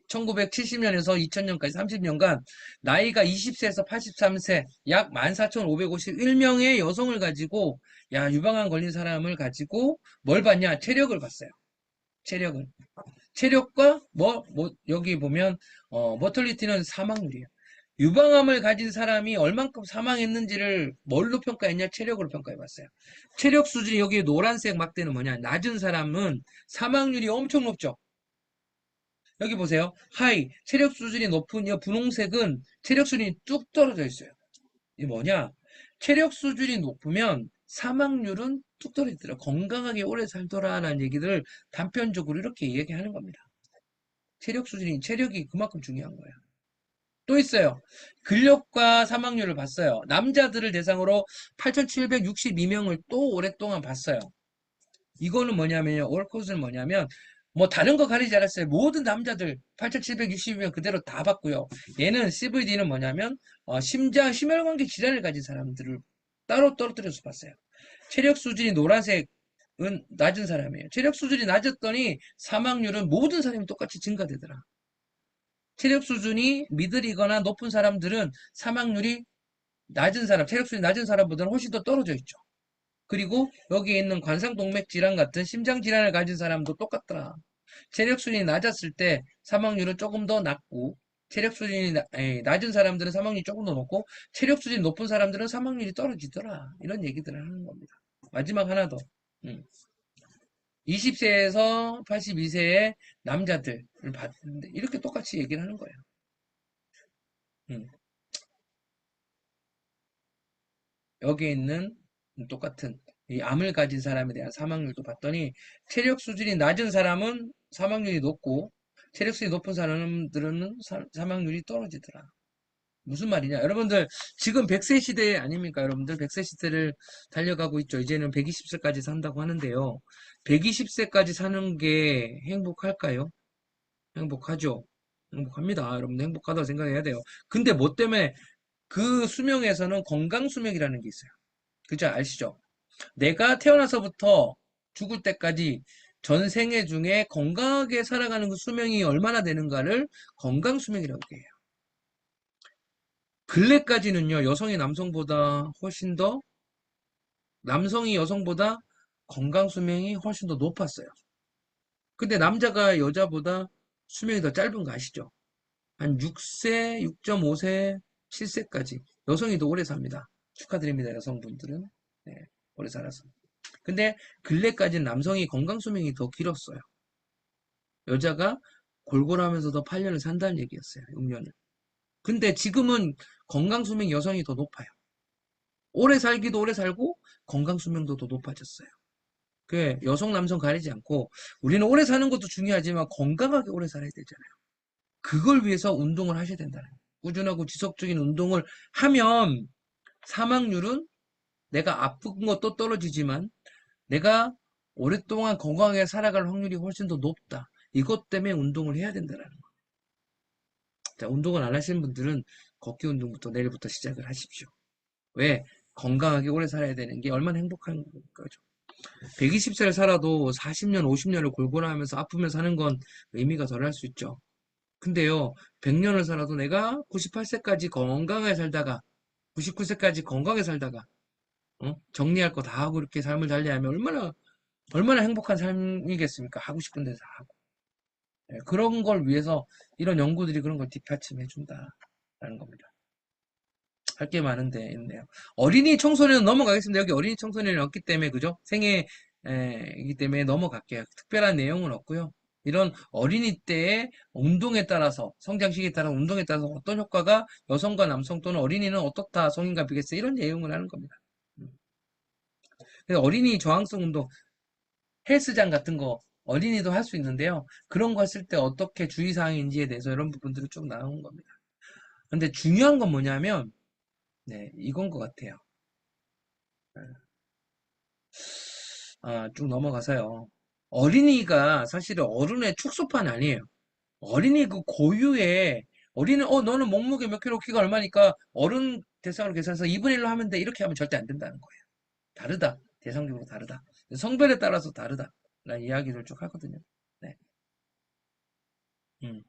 1970년에서 2000년까지 30년간 나이가 20세에서 83세 약 14,551명의 여성을 가지고, 야, 유방암 걸린 사람을 가지고 뭘 봤냐? 체력을 봤어요. 체력을. 체력과 여기 보면 머털리티는 사망률이에요. 유방암을 가진 사람이 얼만큼 사망했는지를 뭘로 평가했냐? 체력으로 평가해 봤어요. 체력 수준이, 여기 노란색 막대는 뭐냐? 낮은 사람은 사망률이 엄청 높죠. 여기 보세요. 하이, 체력 수준이 높은 이 분홍색은 체력 수준이 뚝 떨어져 있어요. 이게 뭐냐? 체력 수준이 높으면 사망률은 뚝 떨어지더라. 건강하게 오래 살더라라는 얘기를 단편적으로 이렇게 얘기하는 겁니다. 체력이 그만큼 중요한 거예요. 또 있어요. 근력과 사망률을 봤어요. 남자들을 대상으로 8,762명을 또 오랫동안 봤어요. 이거는 뭐냐면요. 월컷은 뭐냐면 뭐 다른 거 가리지 않았어요. 모든 남자들 8,762명 그대로 다 봤고요. 얘는 CVD는 뭐냐면 심장 심혈관계 질환을 가진 사람들을 따로 떨어뜨려서 봤어요. 체력 수준이 노란색은 낮은 사람이에요. 체력 수준이 낮았더니 사망률은 모든 사람이 똑같이 증가되더라. 체력 수준이 미들이거나 높은 사람들은 사망률이 낮은 사람, 체력 수준이 낮은 사람보다는 훨씬 더 떨어져 있죠. 그리고 여기에 있는 관상동맥 질환 같은 심장 질환을 가진 사람도 똑같더라. 체력 수준이 낮았을 때 사망률은 조금 더 낮고, 체력 수준이 낮은 사람들은 사망률이 조금 더 높고, 체력 수준이 높은 사람들은 사망률이 떨어지더라. 이런 얘기들을 하는 겁니다. 마지막 하나 더. 20세에서 82세의 남자들을 봤는데, 이렇게 똑같이 얘기를 하는 거예요. 음. 여기에 있는 똑같은 이 암을 가진 사람에 대한 사망률도 봤더니 체력 수준이 낮은 사람은 사망률이 높고 체력 수준이 높은 사람들은 사망률이 떨어지더라. 무슨 말이냐? 여러분들 지금 100세 시대 아닙니까? 여러분들 100세 시대를 달려가고 있죠. 이제는 120세까지 산다고 하는데요. 120세까지 사는 게 행복할까요? 행복하죠. 행복합니다. 여러분 행복하다고 생각해야 돼요. 근데 뭐 때문에 그 수명에서는 건강 수명이라는 게 있어요. 그죠? 아시죠? 내가 태어나서부터 죽을 때까지 전 생애 중에 건강하게 살아가는 그 수명이 얼마나 되는가를 건강 수명이라고 해요. 근래까지는요, 여성이 남성보다 훨씬 더, 남성이 여성보다 건강 수명이 훨씬 더 높았어요. 근데 남자가 여자보다 수명이 더 짧은 거 아시죠? 한 6세, 6.5세, 7세까지 여성이 더 오래 삽니다. 축하드립니다, 여성분들은. 네, 오래 살아서. 근데 근래까지는 남성이 건강 수명이 더 길었어요. 여자가 골골하면서 더 8년을 산다는 얘기였어요. 6년을. 근데 지금은 건강 수명 여성이 더 높아요. 오래 살기도 오래 살고 건강 수명도 더 높아졌어요. 그 여성 남성 가리지 않고 우리는 오래 사는 것도 중요하지만 건강하게 오래 살아야 되잖아요. 그걸 위해서 운동을 하셔야 된다는 거예요. 꾸준하고 지속적인 운동을 하면 사망률은 내가 아픈 것도 떨어지지만 내가 오랫동안 건강하게 살아갈 확률이 훨씬 더 높다. 이것 때문에 운동을 해야 된다는 거예요. 자, 운동을 안 하시는 분들은 걷기 운동부터 내일부터 시작을 하십시오. 왜? 건강하게 오래 살아야 되는 게 얼마나 행복한 거죠. 120세를 살아도 40년, 50년을 골골하면서 아프면서 사는 건 의미가 덜할 수 있죠. 근데요, 100년을 살아도 내가 98세까지 건강하게 살다가, 99세까지 건강하게 살다가, 정리할 거 다 하고 이렇게 삶을 달리하면 얼마나 행복한 삶이겠습니까? 하고 싶은 데서 하고. 예, 그런 걸 위해서 이런 연구들이 그런 걸 뒷받침해 준다라는 겁니다. 할 게 많은데 있네요. 어린이 청소년 넘어가겠습니다. 여기 어린이 청소년이 없기 때문에 그죠? 생애이기 때문에 넘어갈게요. 특별한 내용은 없고요. 이런 어린이 때의 운동에 따라서 성장 시기에 따라 운동에 따라서 어떤 효과가 여성과 남성 또는 어린이는 어떻다 성인과 비교해서 이런 내용을 하는 겁니다. 그래서 어린이 저항성 운동 헬스장 같은 거 어린이도 할 수 있는데요. 그런 거 했을 때 어떻게 주의사항인지에 대해서 이런 부분들을 쭉 나온 겁니다. 근데 중요한 건 뭐냐면 네, 이건 것 같아요. 쭉 넘어가서요. 어린이가 사실은 어른의 축소판 아니에요. 어린이 그 고유의 어린이 너는 몸무게 몇 킬로 키가 얼마니까 어른 대상으로 계산해서 2분의 1로 하면 돼. 이렇게 하면 절대 안 된다는 거예요. 다르다. 대상적으로 다르다. 성별에 따라서 다르다. 라는 이야기를 쭉 하거든요. 네. 음.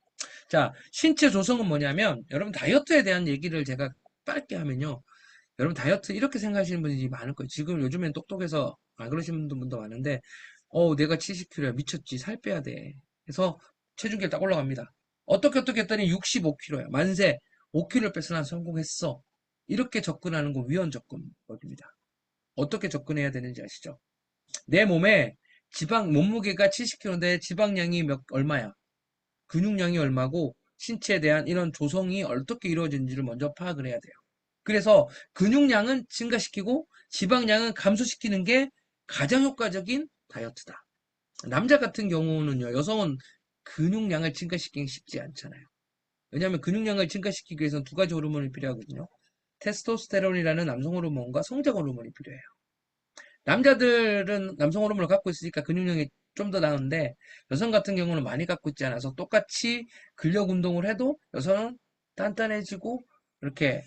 자, 신체 조성은 뭐냐면 여러분 다이어트에 대한 얘기를 제가 짧게 하면요. 여러분 다이어트 이렇게 생각하시는 분들이 많을 거예요. 지금 요즘엔 똑똑해서 안 그러시는 분도 많은데 내가 70kg야 미쳤지 살 빼야 돼. 그래서 체중계를 딱 올라갑니다. 어떻게 했더니 65kg야. 만세 5kg 빼서 난 성공했어. 이렇게 접근하는 건 위헌 접근법입니다. 어떻게 접근해야 되는지 아시죠? 내 몸에 몸무게가 70kg인데 지방량이 얼마야? 근육량이 얼마고 신체에 대한 이런 조성이 어떻게 이루어지는지를 먼저 파악을 해야 돼요. 그래서 근육량은 증가시키고 지방량은 감소시키는 게 가장 효과적인 다이어트다. 남자 같은 경우는요, 여성은 근육량을 증가시키기 쉽지 않잖아요. 왜냐하면 근육량을 증가시키기 위해서는 두 가지 호르몬이 필요하거든요. 테스토스테론이라는 남성 호르몬과 성장 호르몬이 필요해요. 남자들은 남성 호르몬을 갖고 있으니까 근육량이 좀 더 나은데 여성 같은 경우는 많이 갖고 있지 않아서 똑같이 근력 운동을 해도 여성은 단단해지고 이렇게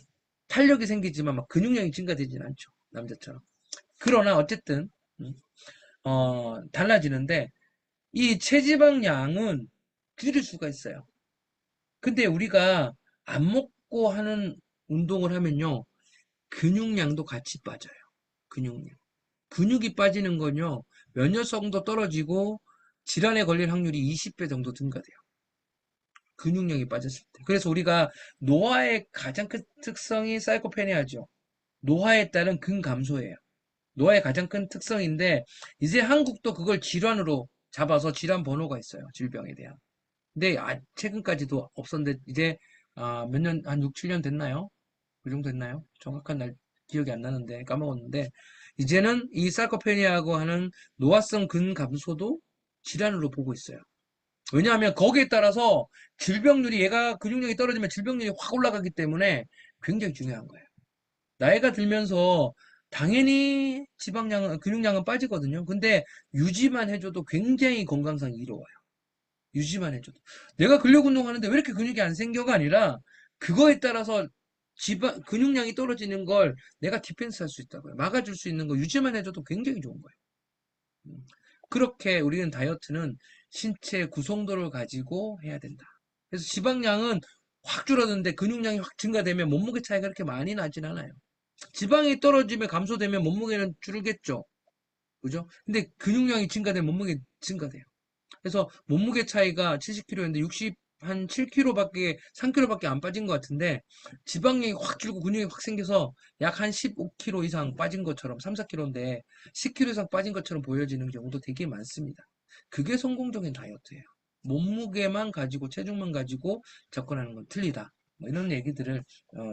탄력이 생기지만 막 근육량이 증가되지는 않죠. 남자처럼. 그러나 어쨌든 음, 달라지는데 이 체지방량은 줄일 수가 있어요. 근데 우리가 안 먹고 하는 운동을 하면요. 근육량도 같이 빠져요. 근육량. 근육이 빠지는 건요. 면역성도 떨어지고 질환에 걸릴 확률이 20배 정도 증가돼요. 근육량이 빠졌을 때. 그래서 우리가 노화의 가장 큰 특성이 사이코페니아죠. 노화에 따른 근감소예요. 노화의 가장 큰 특성인데 이제 한국도 그걸 질환으로 잡아서 질환 번호가 있어요. 질병에 대한. 근데 최근까지도 없었는데 이제 몇 년, 한 6, 7년 됐나요? 그 정도 됐나요? 정확한 날 기억이 안 나는데 까먹었는데 이제는 이 사르코페니아라고 하는 노화성 근감소도 질환으로 보고 있어요. 왜냐하면 거기에 따라서 질병률이 얘가 근육량이 떨어지면 질병률이 확 올라가기 때문에 굉장히 중요한 거예요. 나이가 들면서 당연히 지방량은 근육량은 빠지거든요. 근데 유지만 해줘도 굉장히 건강상이 이로워요. 유지만 해줘도. 내가 근력 운동하는데 왜 이렇게 근육이 안 생겨가 아니라 그거에 따라서 근육량이 떨어지는 걸 내가 디펜스 할 수 있다고요. 막아줄 수 있는 거 유지만 해줘도 굉장히 좋은 거예요. 음. 그렇게 우리는 다이어트는 신체 구성도를 가지고 해야 된다. 그래서 지방량은 확 줄었는데 근육량이 확 증가되면 몸무게 차이가 그렇게 많이 나진 않아요. 지방이 떨어지면 감소되면 몸무게는 줄겠죠. 그죠? 근데 근육량이 증가되면 몸무게 증가돼요. 그래서 몸무게 차이가 70kg였는데 60, 한 7kg밖에, 3kg밖에 안 빠진 것 같은데 지방량이 확 줄고 근육이 확 생겨서 약 한 15kg 이상 빠진 것처럼 3, 4kg인데 10kg 이상 빠진 것처럼 보여지는 경우도 되게 많습니다. 그게 성공적인 다이어트예요. 몸무게만 가지고 체중만 가지고 접근하는 건 틀리다. 뭐 이런 얘기들을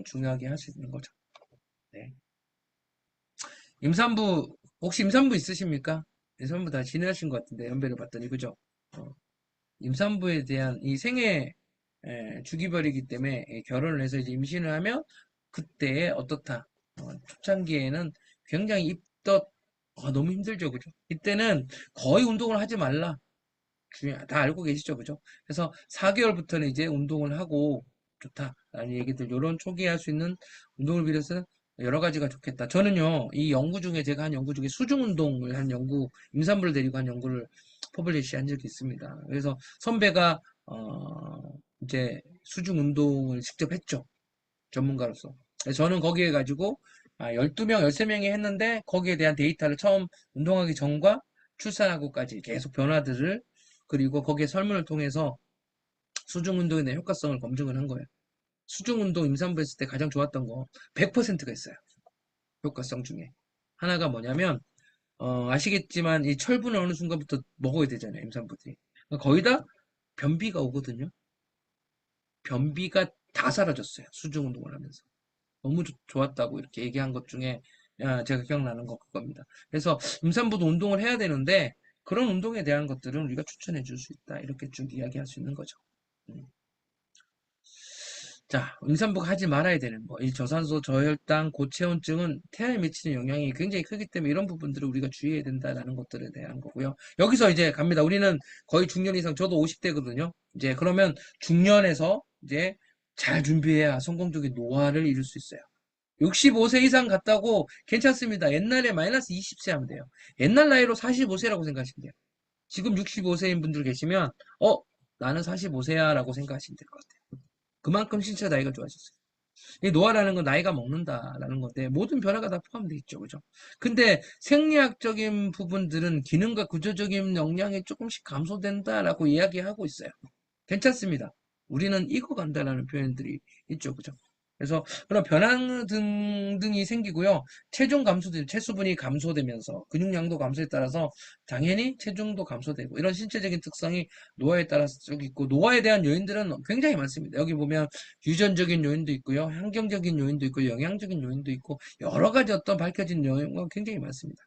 중요하게 할 수 있는 거죠. 네. 임산부 혹시 임산부 있으십니까? 임산부 다 지내신 것 같은데 연배를 봤더니 그죠? 어. 임산부에 대한 이 생애 주기별이기 때문에 결혼을 해서 이제 임신을 하면 그때 어떻다. 초창기에는 굉장히 입덧 너무 힘들죠, 그죠? 이때는 거의 운동을 하지 말라. 다 알고 계시죠, 그죠? 그래서 4개월부터는 이제 운동을 하고 좋다라는 얘기들, 이런 초기에 할 수 있는 운동을 빌려서 여러 가지가 좋겠다. 저는요, 이 연구 중에 제가 한 연구 중에 수중 운동을 한 연구, 임산부를 데리고 한 연구를 퍼블리시 한 적이 있습니다. 그래서 선배가 이제 수중 운동을 직접 했죠. 전문가로서. 그래서 저는 거기에 가지고 12명, 13명이 했는데 거기에 대한 데이터를 처음 운동하기 전과 출산하고까지 계속 변화들을 그리고 거기에 설문을 통해서 수중 운동에 대한 효과성을 검증을 한 거예요. 수중 운동 임산부 했을 때 가장 좋았던 거 100%가 있어요. 효과성 중에. 하나가 뭐냐면 아시겠지만 이 철분을 어느 순간부터 먹어야 되잖아요. 임산부들이. 거의 다 변비가 오거든요. 변비가 다 사라졌어요. 수중 운동을 하면서. 너무 좋았다고 이렇게 얘기한 것 중에 제가 기억나는 거 그겁니다. 그래서 임산부도 운동을 해야 되는데 그런 운동에 대한 것들은 우리가 추천해 줄 수 있다. 이렇게 쭉 이야기할 수 있는 거죠. 음. 자, 임산부가 하지 말아야 되는 거. 이 저산소, 저혈당, 고체온증은 태아에 미치는 영향이 굉장히 크기 때문에 이런 부분들을 우리가 주의해야 된다라는 것들에 대한 거고요. 여기서 이제 갑니다. 우리는 거의 중년 이상, 저도 50대거든요. 이제 그러면 중년에서 이제 잘 준비해야 성공적인 노화를 이룰 수 있어요. 65세 이상 갔다고 괜찮습니다. 옛날에 마이너스 20세 하면 돼요. 옛날 나이로 45세라고 생각하시면 돼요. 지금 65세인 분들 계시면, 나는 45세야 라고 생각하시면 될 것 같아요. 그만큼 신체 나이가 좋아졌어요. 이 노화라는 건 나이가 먹는다라는 건데, 모든 변화가 다 포함되어 있죠. 그죠? 근데 생리학적인 부분들은 기능과 구조적인 역량이 조금씩 감소된다라고 이야기하고 있어요. 괜찮습니다. 우리는 익어간다라는 표현들이 있죠. 그죠? 그래서 그런 변화 등등이 생기고요. 체중 감소도, 체수분이 감소되면서 근육량도 감소에 따라서 당연히 체중도 감소되고 이런 신체적인 특성이 노화에 따라서 쭉 있고 노화에 대한 요인들은 굉장히 많습니다. 여기 보면 유전적인 요인도 있고요. 환경적인 요인도 있고 영양적인 요인도 있고 여러 가지 어떤 밝혀진 요인가 굉장히 많습니다.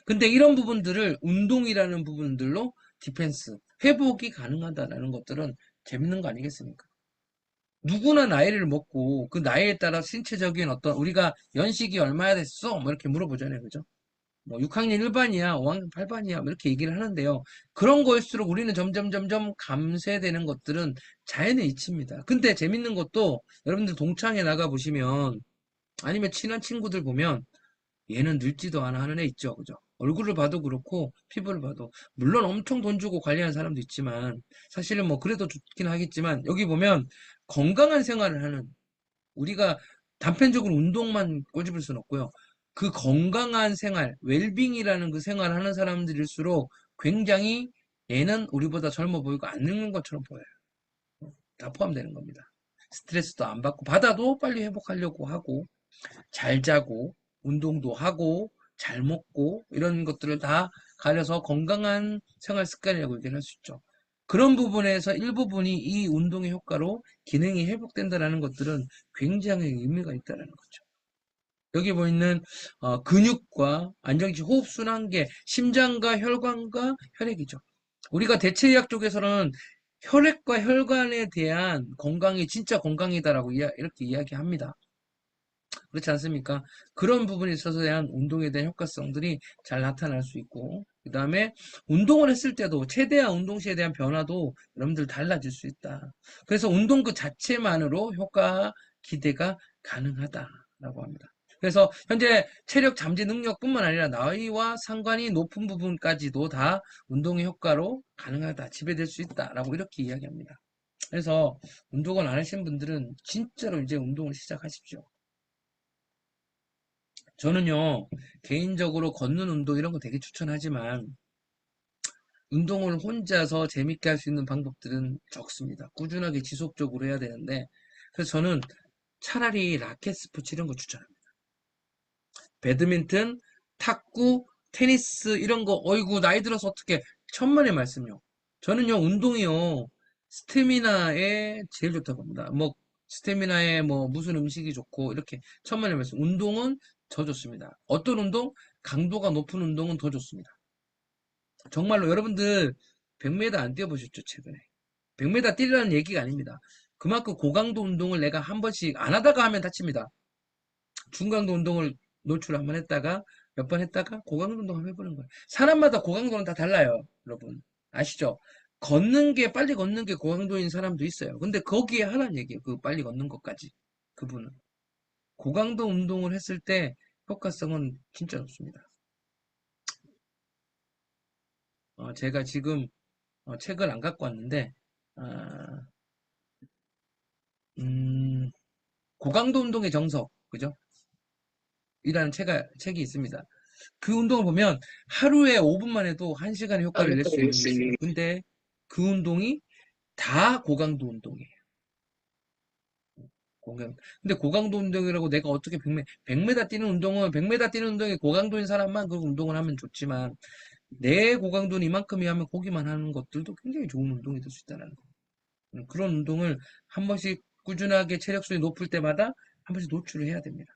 근데 이런 부분들을 운동이라는 부분들로 디펜스, 회복이 가능하다라는 것들은 재밌는 거 아니겠습니까? 누구나 나이를 먹고 그 나이에 따라 신체적인 어떤 우리가 연식이 얼마나 됐어? 뭐 이렇게 물어보잖아요. 그죠? 뭐 6학년 1반이야, 5학년 8반이야, 뭐 이렇게 얘기를 하는데요. 그런 거일수록 우리는 점점 감쇄되는 것들은 자연의 이치입니다. 근데 재밌는 것도 여러분들 동창회 나가 보시면 아니면 친한 친구들 보면 얘는 늙지도 않아 하는 애 있죠. 그죠? 얼굴을 봐도 그렇고 피부를 봐도 물론 엄청 돈 주고 관리하는 사람도 있지만 사실은 뭐 그래도 좋긴 하겠지만 여기 보면 건강한 생활을 하는 우리가 단편적으로 운동만 꼬집을 수는 없고요. 그 건강한 생활, 웰빙이라는 그 생활을 하는 사람들일수록 굉장히 얘는 우리보다 젊어 보이고 안 늙는 것처럼 보여요. 다 포함되는 겁니다. 스트레스도 안 받고 받아도 빨리 회복하려고 하고 잘 자고 운동도 하고 잘 먹고 이런 것들을 다 가려서 건강한 생활 습관이라고 얘기를 할 수 있죠. 그런 부분에서 일부분이 이 운동의 효과로 기능이 회복된다는 것들은 굉장히 의미가 있다는 거죠. 여기 보이는 근육과 안정지 호흡순환계, 심장과 혈관과 혈액이죠. 우리가 대체의학 쪽에서는 혈액과 혈관에 대한 건강이 진짜 건강이다라고 이렇게 이야기합니다. 그렇지 않습니까? 그런 부분에 있어서 대한 운동에 대한 효과성들이 잘 나타날 수 있고, 그 다음에 운동을 했을 때도 최대한 운동 시에 대한 변화도 여러분들 달라질 수 있다. 그래서 운동 그 자체만으로 효과 기대가 가능하다라고 합니다. 그래서 현재 체력 잠재 능력뿐만 아니라 나이와 상관이 높은 부분까지도 다 운동의 효과로 가능하다, 지배될 수 있다라고 이렇게 이야기합니다. 그래서 운동을 안 하신 분들은 진짜로 이제 운동을 시작하십시오. 저는요, 개인적으로 걷는 운동 이런 거 되게 추천하지만, 운동을 혼자서 재밌게 할 수 있는 방법들은 적습니다. 꾸준하게 지속적으로 해야 되는데, 그래서 저는 차라리 라켓 스포츠 이런 거 추천합니다. 배드민턴, 탁구, 테니스 이런 거, 어이구, 나이 들어서 어떻게, 천만의 말씀요. 저는요, 운동이요, 스태미나에 제일 좋다고 봅니다. 뭐, 스태미나에 뭐, 무슨 음식이 좋고, 이렇게 천만의 말씀. 운동은 더 좋습니다. 어떤 운동? 강도가 높은 운동은 더 좋습니다. 정말로 여러분들 100m 안 뛰어보셨죠, 최근에? 100m 뛰라는 얘기가 아닙니다. 그만큼 고강도 운동을 내가 한 번씩 안 하다가 하면 다칩니다. 중강도 운동을 노출 한번 했다가 몇 번 했다가 고강도 운동 한번 해보는 거예요. 사람마다 고강도는 다 달라요, 여러분. 아시죠? 걷는 게 빨리 걷는 게 고강도인 사람도 있어요. 근데 거기에 하라는 얘기예요. 그 빨리 걷는 것까지. 그분은. 고강도 운동을 했을 때 효과성은 진짜 높습니다. 제가 지금 책을 안 갖고 왔는데 아, 음, 고강도 운동의 정석, 그죠? 이라는 책이 있습니다. 그 운동을 보면 하루에 5분만 해도 1시간의 효과를 낼 수 있는 게 있어요. 근데 그 운동이 다 고강도 운동이에요. 근데 고강도 운동이라고 내가 어떻게 100m 뛰는 운동은 100m 뛰는 운동이 고강도인 사람만 그 운동을 하면 좋지만 내 고강도는 이만큼이 하면 거기만 하는 것들도 굉장히 좋은 운동이 될 수 있다는 거. 그런 운동을 한 번씩 꾸준하게 체력순이 높을 때마다 한 번씩 노출을 해야 됩니다.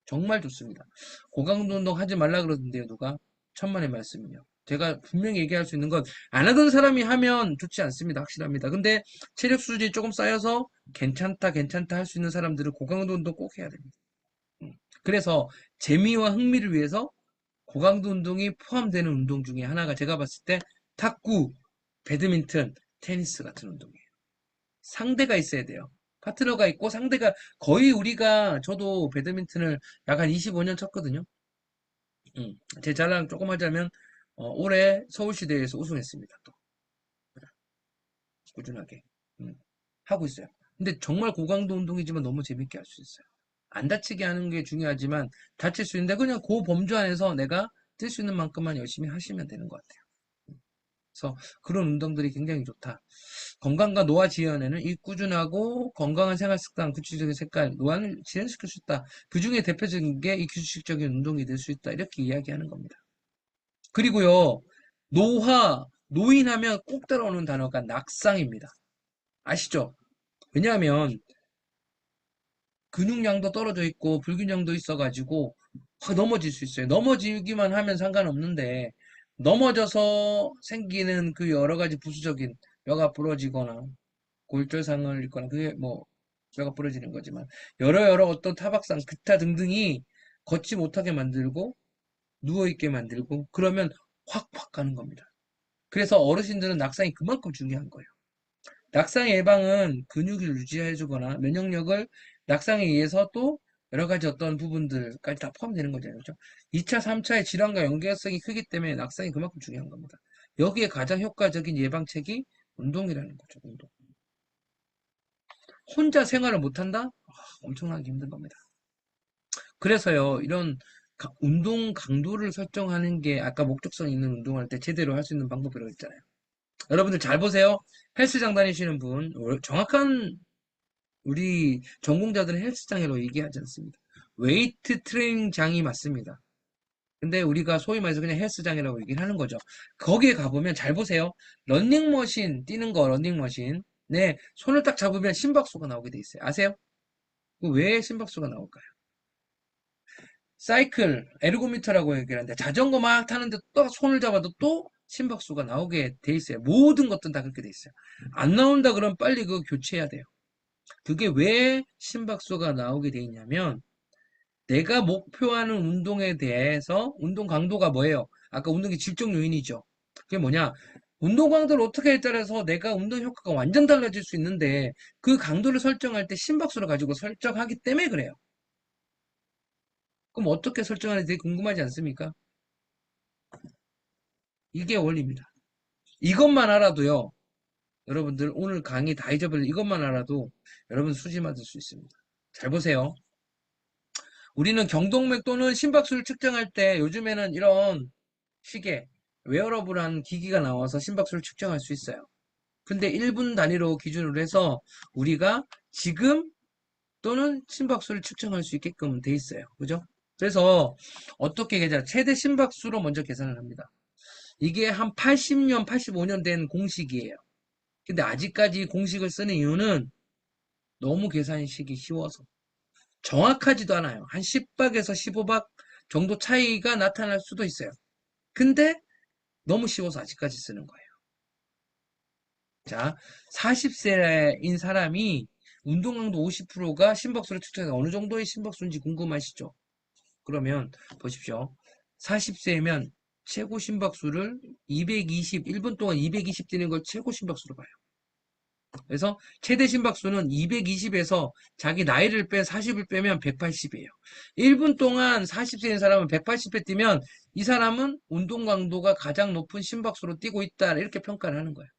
정말 좋습니다. 고강도 운동 하지 말라 그러던데요, 누가? 천만의 말씀이요. 제가 분명히 얘기할 수 있는 건 안 하던 사람이 하면 좋지 않습니다. 확실합니다. 근데 체력 수준이 조금 쌓여서 괜찮다 할 수 있는 사람들은 고강도 운동 꼭 해야 됩니다. 그래서 재미와 흥미를 위해서 고강도 운동이 포함되는 운동 중에 하나가 제가 봤을 때 탁구, 배드민턴, 테니스 같은 운동이에요. 상대가 있어야 돼요. 파트너가 있고 상대가 거의 우리가 저도 배드민턴을 약 한 25년 쳤거든요. 제 자랑 조금 하자면 올해 서울시대회에서 우승했습니다. 또 꾸준하게 하고 있어요. 근데 정말 고강도 운동이지만 너무 재밌게 할 수 있어요. 안 다치게 하는 게 중요하지만 다칠 수 있는데 그냥 그 범주 안에서 내가 뛸 수 있는 만큼만 열심히 하시면 되는 것 같아요. 그래서 그런 운동들이 굉장히 좋다. 건강과 노화 지연에는 이 꾸준하고 건강한 생활 습관, 규칙적인 색깔, 노화를 지연시킬 수 있다. 그 중에 대표적인 게 이 규칙적인 운동이 될 수 있다. 이렇게 이야기하는 겁니다. 그리고요, 노인하면 꼭 따라오는 단어가 낙상입니다. 아시죠? 왜냐하면 근육량도 떨어져 있고 불균형도 있어가지고 확 넘어질 수 있어요. 넘어지기만 하면 상관없는데 넘어져서 생기는 그 여러 가지 부수적인 뼈가 부러지거나 골절상을 입거나 그게 뭐 뼈가 부러지는 거지만 여러 어떤 타박상, 기타 등등이 걷지 못하게 만들고 누워있게 만들고 그러면 확 가는 겁니다. 그래서 어르신들은 낙상이 그만큼 중요한 거예요. 낙상 예방은 근육을 유지해주거나 면역력을 낙상에 의해서 또 여러 가지 어떤 부분들까지 다 포함되는 거잖아요. 그렇죠? 2차, 3차의 질환과 연계성이 크기 때문에 낙상이 그만큼 중요한 겁니다. 여기에 가장 효과적인 예방책이 운동이라는 거죠. 운동. 혼자 생활을 못한다? 엄청나게 힘든 겁니다. 그래서요, 이런 운동 강도를 설정하는 게 아까 목적성 있는 운동할 때 제대로 할 수 있는 방법이라고 했잖아요. 여러분들 잘 보세요. 헬스장 다니시는 분, 정확한 우리 전공자들은 헬스장이라고 얘기하지 않습니다. 웨이트 트레이닝장이 맞습니다. 근데 우리가 소위 말해서 그냥 헬스장이라고 얘기를 하는 거죠. 거기에 가보면 잘 보세요. 러닝머신, 뛰는 거, 러닝머신. 네, 손을 딱 잡으면 심박수가 나오게 돼 있어요. 아세요? 왜 심박수가 나올까요? 사이클, 에르고미터라고 얘기를 하는데 자전거 막 타는데 또 손을 잡아도 또 심박수가 나오게 돼 있어요. 모든 것들은 다 그렇게 돼 있어요. 안 나온다 그러면 빨리 그거 교체해야 돼요. 그게 왜 심박수가 나오게 돼 있냐면 내가 목표하는 운동에 대해서 운동 강도가 뭐예요? 아까 운동의 질적 요인이죠. 그게 뭐냐? 운동 강도를 어떻게에 따라서 내가 운동 효과가 완전 달라질 수 있는데 그 강도를 설정할 때 심박수를 가지고 설정하기 때문에 그래요. 그럼 어떻게 설정하는지 되게 궁금하지 않습니까? 이게 원리입니다. 이것만 알아도요. 여러분들 오늘 강의 다 잊어버릴 이것만 알아도 여러분 수지 맞을 수 있습니다. 잘 보세요. 우리는 경동맥 또는 심박수를 측정할 때 요즘에는 이런 시계, 웨어러블한 기기가 나와서 심박수를 측정할 수 있어요. 근데 1분 단위로 기준으로 해서 우리가 지금 또는 심박수를 측정할 수 있게끔 돼 있어요. 그죠? 그래서 어떻게 계산? 최대 심박수로 먼저 계산을 합니다. 이게 한 80년, 85년 된 공식이에요. 근데 아직까지 공식을 쓰는 이유는 너무 계산식이 쉬워서. 정확하지도 않아요. 한 10박에서 15박 정도 차이가 나타날 수도 있어요. 근데 너무 쉬워서 아직까지 쓰는 거예요. 자, 40세인 사람이 운동량도 50%가 심박수를 측정해서 어느 정도의 심박수인지 궁금하시죠? 그러면 보십시오. 40세면 최고 심박수를 220, 1분 동안 220 뛰는 걸 최고 심박수로 봐요. 그래서 최대 심박수는 220에서 자기 나이를 뺀 40을 빼면 180이에요. 1분 동안 40세인 사람은 180회 뛰면 이 사람은 운동 강도가 가장 높은 심박수로 뛰고 있다. 이렇게 평가를 하는 거예요.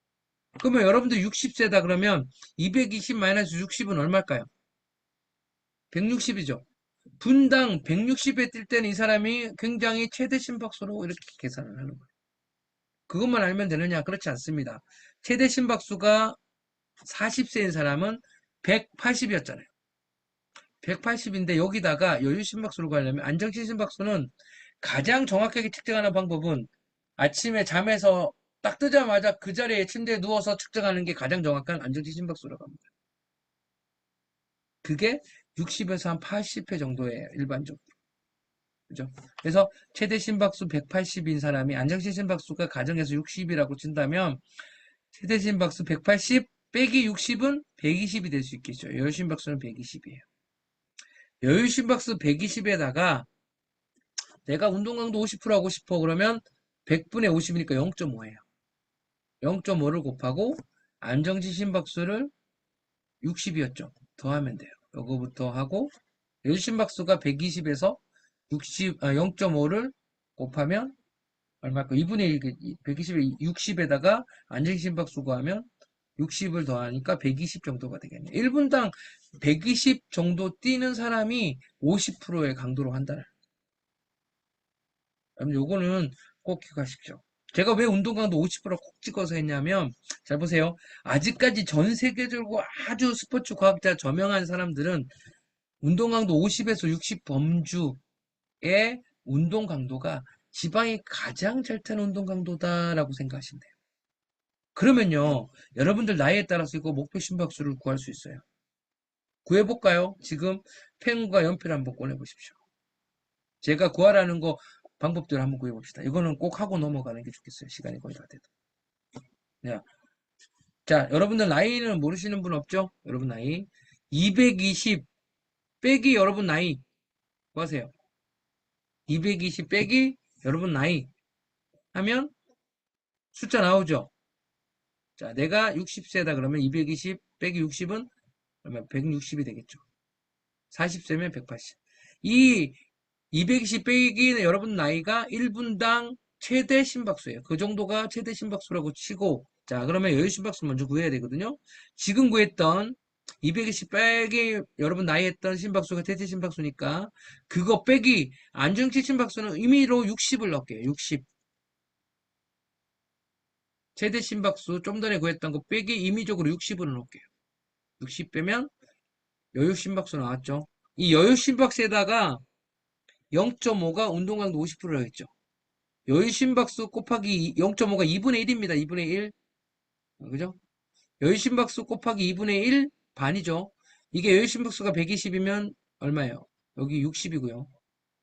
그러면 여러분들 60세다 그러면 220-60은 얼마일까요? 160이죠. 분당 160에 뛸 때는 이 사람이 굉장히 최대 심박수로 이렇게 계산을 하는 거예요. 그것만 알면 되느냐? 그렇지 않습니다. 최대 심박수가 40세인 사람은 180이었잖아요. 180인데 여기다가 여유 심박수를 구하려면 안정시 심박수는 가장 정확하게 측정하는 방법은 아침에 잠에서 딱 뜨자마자 그 자리에 침대에 누워서 측정하는 게 가장 정확한 안정시 심박수라고 합니다. 그게 60에서 한 80회 정도예요. 일반적으로. 그죠? 그래서 최대 심박수 180인 사람이 안정시 심박수가 가정에서 60이라고 친다면 최대 심박수 180 빼기 60은 120이 될 수 있겠죠. 여유 심박수는 120이에요. 여유 심박수 120에다가 내가 운동 강도 50% 하고 싶어 그러면 100분의 50이니까 0.5예요. 0.5를 곱하고 안정시 심박수를 60이었죠. 더하면 돼요. 요거부터 하고 여유 심박수가 120에서 0.5를 곱하면 얼마일까? 2분의 1, 120에 60에다가 안정시 심박수 구하면 60을 더하니까 120 정도가 되겠네요. 1분당 120 정도 뛰는 사람이 50%의 강도로 한다는. 여러분 요거는 꼭 기억하십시오. 제가 왜 운동 강도 50%꼭 찍어서 했냐면 잘 보세요. 아직까지 전 세계적으로 아주 스포츠 과학자 저명한 사람들은 운동 강도 50에서 60 범주의 운동 강도가 지방이 가장 잘 타는 운동 강도다라고 생각하신대요. 그러면요, 여러분들 나이에 따라서 이거 목표 심박수를 구할 수 있어요. 구해볼까요? 지금 펜과 연필 한번 꺼내보십시오. 제가 구하라는 거 방법대로 한번 구해봅시다. 이거는 꼭 하고 넘어가는 게 좋겠어요. 시간이 거의 다 돼도. 자, 여러분들 나이는 모르시는 분 없죠? 여러분 나이. 220 빼기 여러분 나이 뭐 하세요? 220 빼기 여러분 나이 하면 숫자 나오죠? 자, 내가 60세다 그러면 220 빼기 60은 그러면 160이 되겠죠. 40세면 180. 이 220 빼기 여러분 나이가 1분당 최대 심박수예요. 그 정도가 최대 심박수라고 치고, 자, 그러면 여유 심박수 먼저 구해야 되거든요. 지금 구했던 220 빼기 여러분 나이 했던 심박수가 최대 심박수니까 그거 빼기 안정치 심박수는 임의로 60을 넣을게요. 60. 최대 심박수 좀 전에 구했던 거 빼기 임의적으로 60으로 넣을게요. 60 빼면 여유 심박수 나왔죠. 이 여유 심박수에다가 0.5가 운동강도 50%라고 했죠. 여유 심박수 곱하기 0.5가 2분의 1입니다. 2분의 1. 그죠? 여유 심박수 곱하기 2분의 1 반이죠. 이게 여유 심박수가 120이면 얼마예요? 여기 60이고요.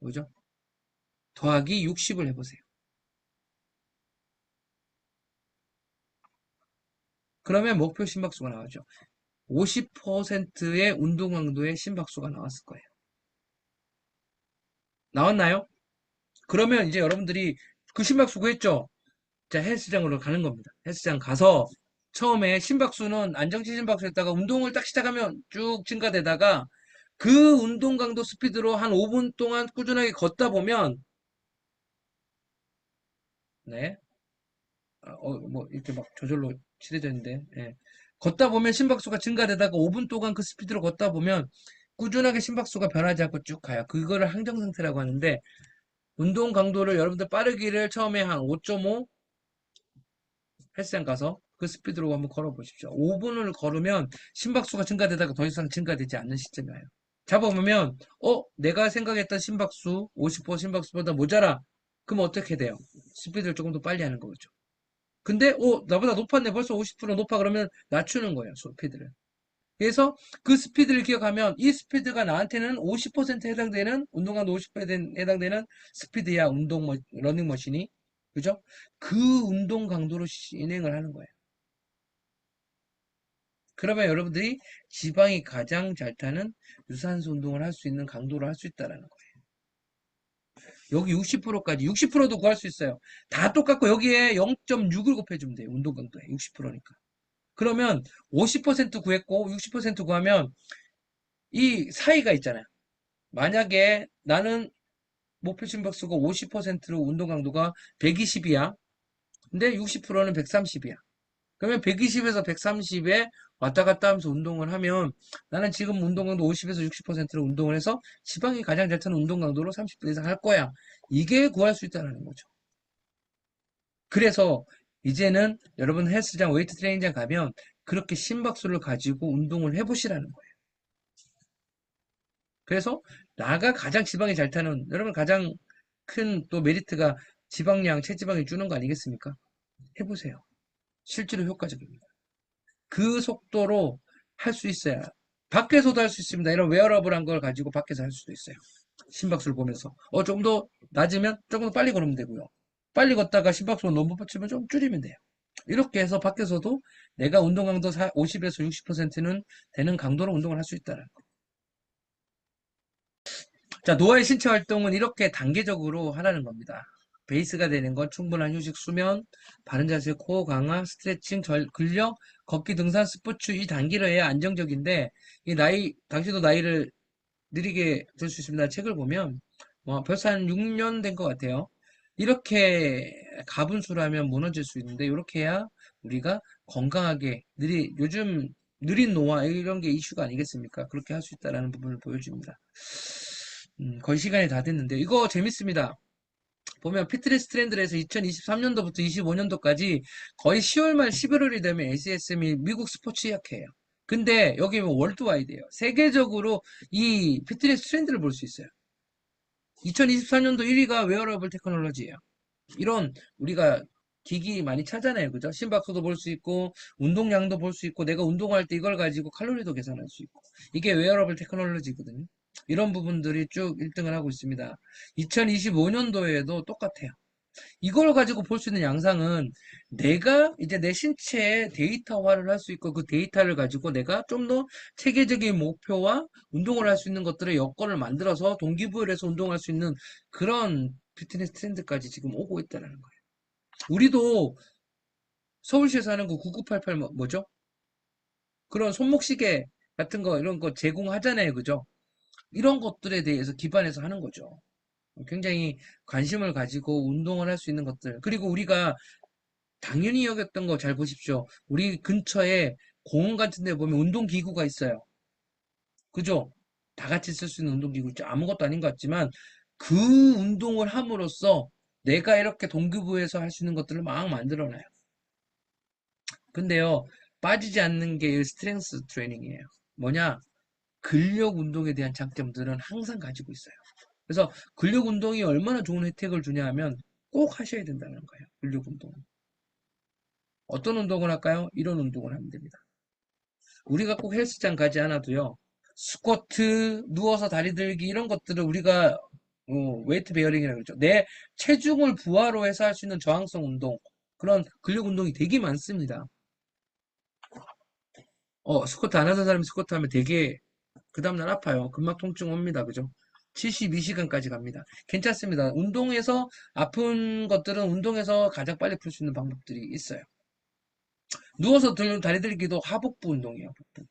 그죠? 더하기 60을 해보세요. 그러면 목표 심박수가 나오죠. 50%의 운동 강도의 심박수가 나왔을 거예요. 나왔나요? 그러면 이제 여러분들이 그 심박수 구했죠? 자, 헬스장으로 가는 겁니다. 헬스장 가서 처음에 심박수는 안정치 심박수였다가 운동을 딱 시작하면 쭉 증가되다가 그 운동 강도 스피드로 한 5분 동안 꾸준하게 걷다 보면 네, 뭐 이렇게 막 저절로 칠해져 있는데 예. 걷다 보면 심박수가 증가되다가 5분 동안 그 스피드로 걷다 보면 꾸준하게 심박수가 변하지 않고 쭉 가요. 그거를 항정 상태라고 하는데 운동 강도를 여러분들 빠르기를 처음에 한 5.5 헬스장 가서 그 스피드로 한번 걸어보십시오. 5분을 걸으면 심박수가 증가되다가 더 이상 증가되지 않는 시점이 와요. 잡아보면 내가 생각했던 심박수 50% 심박수보다 모자라. 그럼 어떻게 돼요? 스피드를 조금 더 빨리 하는 거죠. 근데 나보다 높았네. 벌써 50% 높아. 그러면 낮추는 거예요. 스피드를. 그래서 그 스피드를 기억하면 이 스피드가 나한테는 50% 해당되는 운동강도 50% 해당되는 스피드야. 러닝머신이. 그죠? 그 운동 강도로 진행을 하는 거예요. 그러면 여러분들이 지방이 가장 잘 타는 유산소 운동을 할 수 있는 강도를 할 수 있다라는 거예요. 여기 60%까지 60%도 구할 수 있어요. 다 똑같고 여기에 0.6을 곱해주면 돼요. 운동 강도에 60%니까. 그러면 50% 구했고 60% 구하면 이 사이가 있잖아요. 만약에 나는 목표 심박수가 50%로 운동 강도가 120이야. 근데 60%는 130이야. 그러면 120에서 130에 왔다 갔다 하면서 운동을 하면 나는 지금 운동 강도 50에서 60%로 운동을 해서 지방이 가장 잘 타는 운동 강도로 30분 이상 할 거야. 이게 구할 수 있다는 거죠. 그래서 이제는 여러분 헬스장, 웨이트 트레이닝장 가면 그렇게 심박수를 가지고 운동을 해보시라는 거예요. 그래서 나가 가장 지방이 잘 타는 여러분 가장 큰 또 메리트가 지방량, 체지방이 주는 거 아니겠습니까? 해보세요. 실제로 효과적입니다. 그 속도로 할 수 있어야 밖에서도 할 수 있습니다. 이런 웨어러블한 걸 가지고 밖에서 할 수도 있어요. 심박수를 보면서 조금 더 낮으면 조금 더 빨리 걸으면 되고요. 빨리 걷다가 심박수가 너무 뻗치면 좀 줄이면 돼요. 이렇게 해서 밖에서도 내가 운동 강도 50에서 60%는 되는 강도로 운동을 할 수 있다는 거. 자, 노화의 신체 활동은 이렇게 단계적으로 하라는 겁니다. 베이스가 되는 건 충분한 휴식, 수면, 바른 자세, 코어 강화, 스트레칭, 근력, 걷기, 등산, 스포츠 이 단계로 해야 안정적인데 이 나이 당시도 나이를 느리게 될 수 있습니다. 책을 보면 벌써 한 6년 된 것 같아요. 이렇게 가분수라면 무너질 수 있는데 이렇게 해야 우리가 건강하게 요즘 느린 노화 이런 게 이슈가 아니겠습니까? 그렇게 할 수 있다라는 부분을 보여줍니다. 거의 시간이 다 됐는데 이거 재밌습니다. 보면 피트니스 트렌드에서 2023년도부터 25년도까지 거의 10월 말 11월이 되면 ACSM이 미국 스포츠 의학회예요. 근데 여기 보면 월드와이드예요. 세계적으로 이 피트니스 트렌드를 볼 수 있어요. 2024년도 1위가 웨어러블 테크놀로지예요. 이런 우리가 기기 많이 찾잖아요. 그죠? 심박수도 볼 수 있고 운동량도 볼 수 있고 내가 운동할 때 이걸 가지고 칼로리도 계산할 수 있고 이게 웨어러블 테크놀로지거든요. 이런 부분들이 쭉 1등을 하고 있습니다. 2025년도에도 똑같아요. 이걸 가지고 볼 수 있는 양상은 내가 이제 내 신체에 데이터화를 할 수 있고 그 데이터를 가지고 내가 좀 더 체계적인 목표와 운동을 할 수 있는 것들의 여건을 만들어서 동기부여를 해서 운동할 수 있는 그런 피트니스 트렌드까지 지금 오고 있다는 거예요. 우리도 서울시에서 하는 그 9988 뭐죠? 그런 손목시계 같은 거 이런 거 제공하잖아요. 그죠? 이런 것들에 대해서 기반해서 하는 거죠. 굉장히 관심을 가지고 운동을 할 수 있는 것들. 그리고 우리가 당연히 여겼던 거 잘 보십시오. 우리 근처에 공원 같은 데 보면 운동기구가 있어요. 그죠? 다 같이 쓸 수 있는 운동기구 있죠. 아무것도 아닌 것 같지만 그 운동을 함으로써 내가 이렇게 동기부여해서 할 수 있는 것들을 막 만들어놔요. 근데요, 빠지지 않는 게 스트렝스 트레이닝이에요. 뭐냐? 근력 운동에 대한 장점들은 항상 가지고 있어요. 그래서 근력 운동이 얼마나 좋은 혜택을 주냐 하면 꼭 하셔야 된다는 거예요. 근력 운동. 어떤 운동을 할까요? 이런 운동을 하면 됩니다. 우리가 꼭 헬스장 가지 않아도요. 스쿼트, 누워서 다리 들기 이런 것들을 우리가 웨이트 베어링이라고 그러죠. 내 체중을 부하로 해서 할 수 있는 저항성 운동 그런 근력 운동이 되게 많습니다. 스쿼트 안 하던 사람이 스쿼트 하면 되게 그 다음날 아파요. 근막 통증 옵니다. 그죠? 72시간까지 갑니다. 괜찮습니다. 운동에서 아픈 것들은 운동에서 가장 빨리 풀 수 있는 방법들이 있어요. 누워서 다리 들기도 하복부 운동이에요. 복부.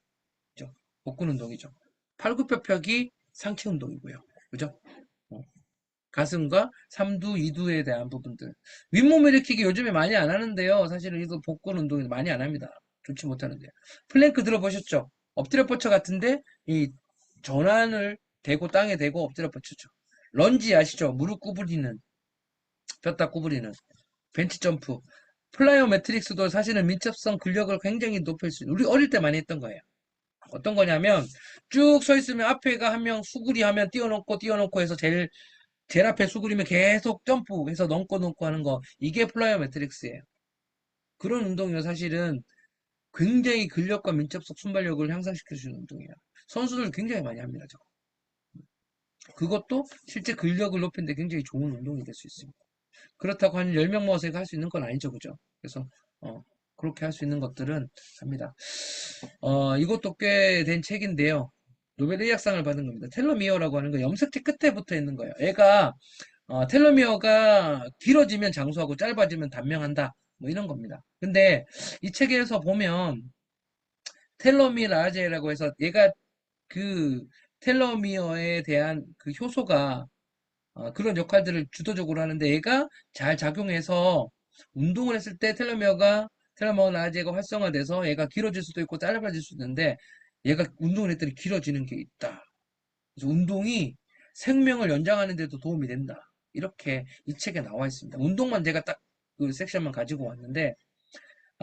그죠? 복근 운동이죠. 팔굽혀펴기 상체 운동이고요. 그죠? 어, 가슴과 삼두, 이두에 대한 부분들. 윗몸 일으키기 요즘에 많이 안 하는데요. 사실은 이거 복근 운동이 많이 안 합니다. 좋지 못하는데요. 플랭크 들어보셨죠? 엎드려 뻗쳐 같은데 이 전환을 대고 땅에 대고 엎드려 뻗쳐죠. 런지 아시죠? 무릎 구부리는 뼈다 구부리는 벤치 점프. 플라이어 매트릭스도 사실은 민첩성 근력을 굉장히 높일 수 있는 우리 어릴 때 많이 했던 거예요. 어떤 거냐면 쭉 서 있으면 앞에가 한 명 수구리 하면 띄워놓고 해서 제일 앞에 수그리면 계속 점프해서 넘고 하는 거 이게 플라이어 매트릭스예요. 그런 운동이요 사실은 굉장히 근력과 민첩성 순발력을 향상시켜 주는 운동이에요. 선수들 굉장히 많이 합니다. 저거. 그것도 실제 근력을 높이는데 굉장히 좋은 운동이 될 수 있습니다. 그렇다고 한 10명 모아서 할 수 있는 건 아니죠. 그죠? 그래서 그렇게 할 수 있는 것들은 합니다. 이것도 꽤 된 책인데요. 노벨 의학상을 받은 겁니다. 텔로미어라고 하는 거 염색체 끝에 붙어 있는 거예요. 얘가 텔로미어가 길어지면 장수하고 짧아지면 단명한다. 뭐 이런 겁니다. 근데 이 책에서 보면 텔로미라제라고 해서 얘가 그 텔로미어에 대한 그 효소가 그런 역할들을 주도적으로 하는데 얘가 잘 작용해서 운동을 했을 때 텔로미어 라제가 활성화돼서 얘가 길어질 수도 있고 짧아질 수도 있는데 얘가 운동을 했더니 길어지는 게 있다. 그래서 운동이 생명을 연장하는 데도 도움이 된다. 이렇게 이 책에 나와 있습니다. 운동만 제가 딱 그 섹션만 가지고 왔는데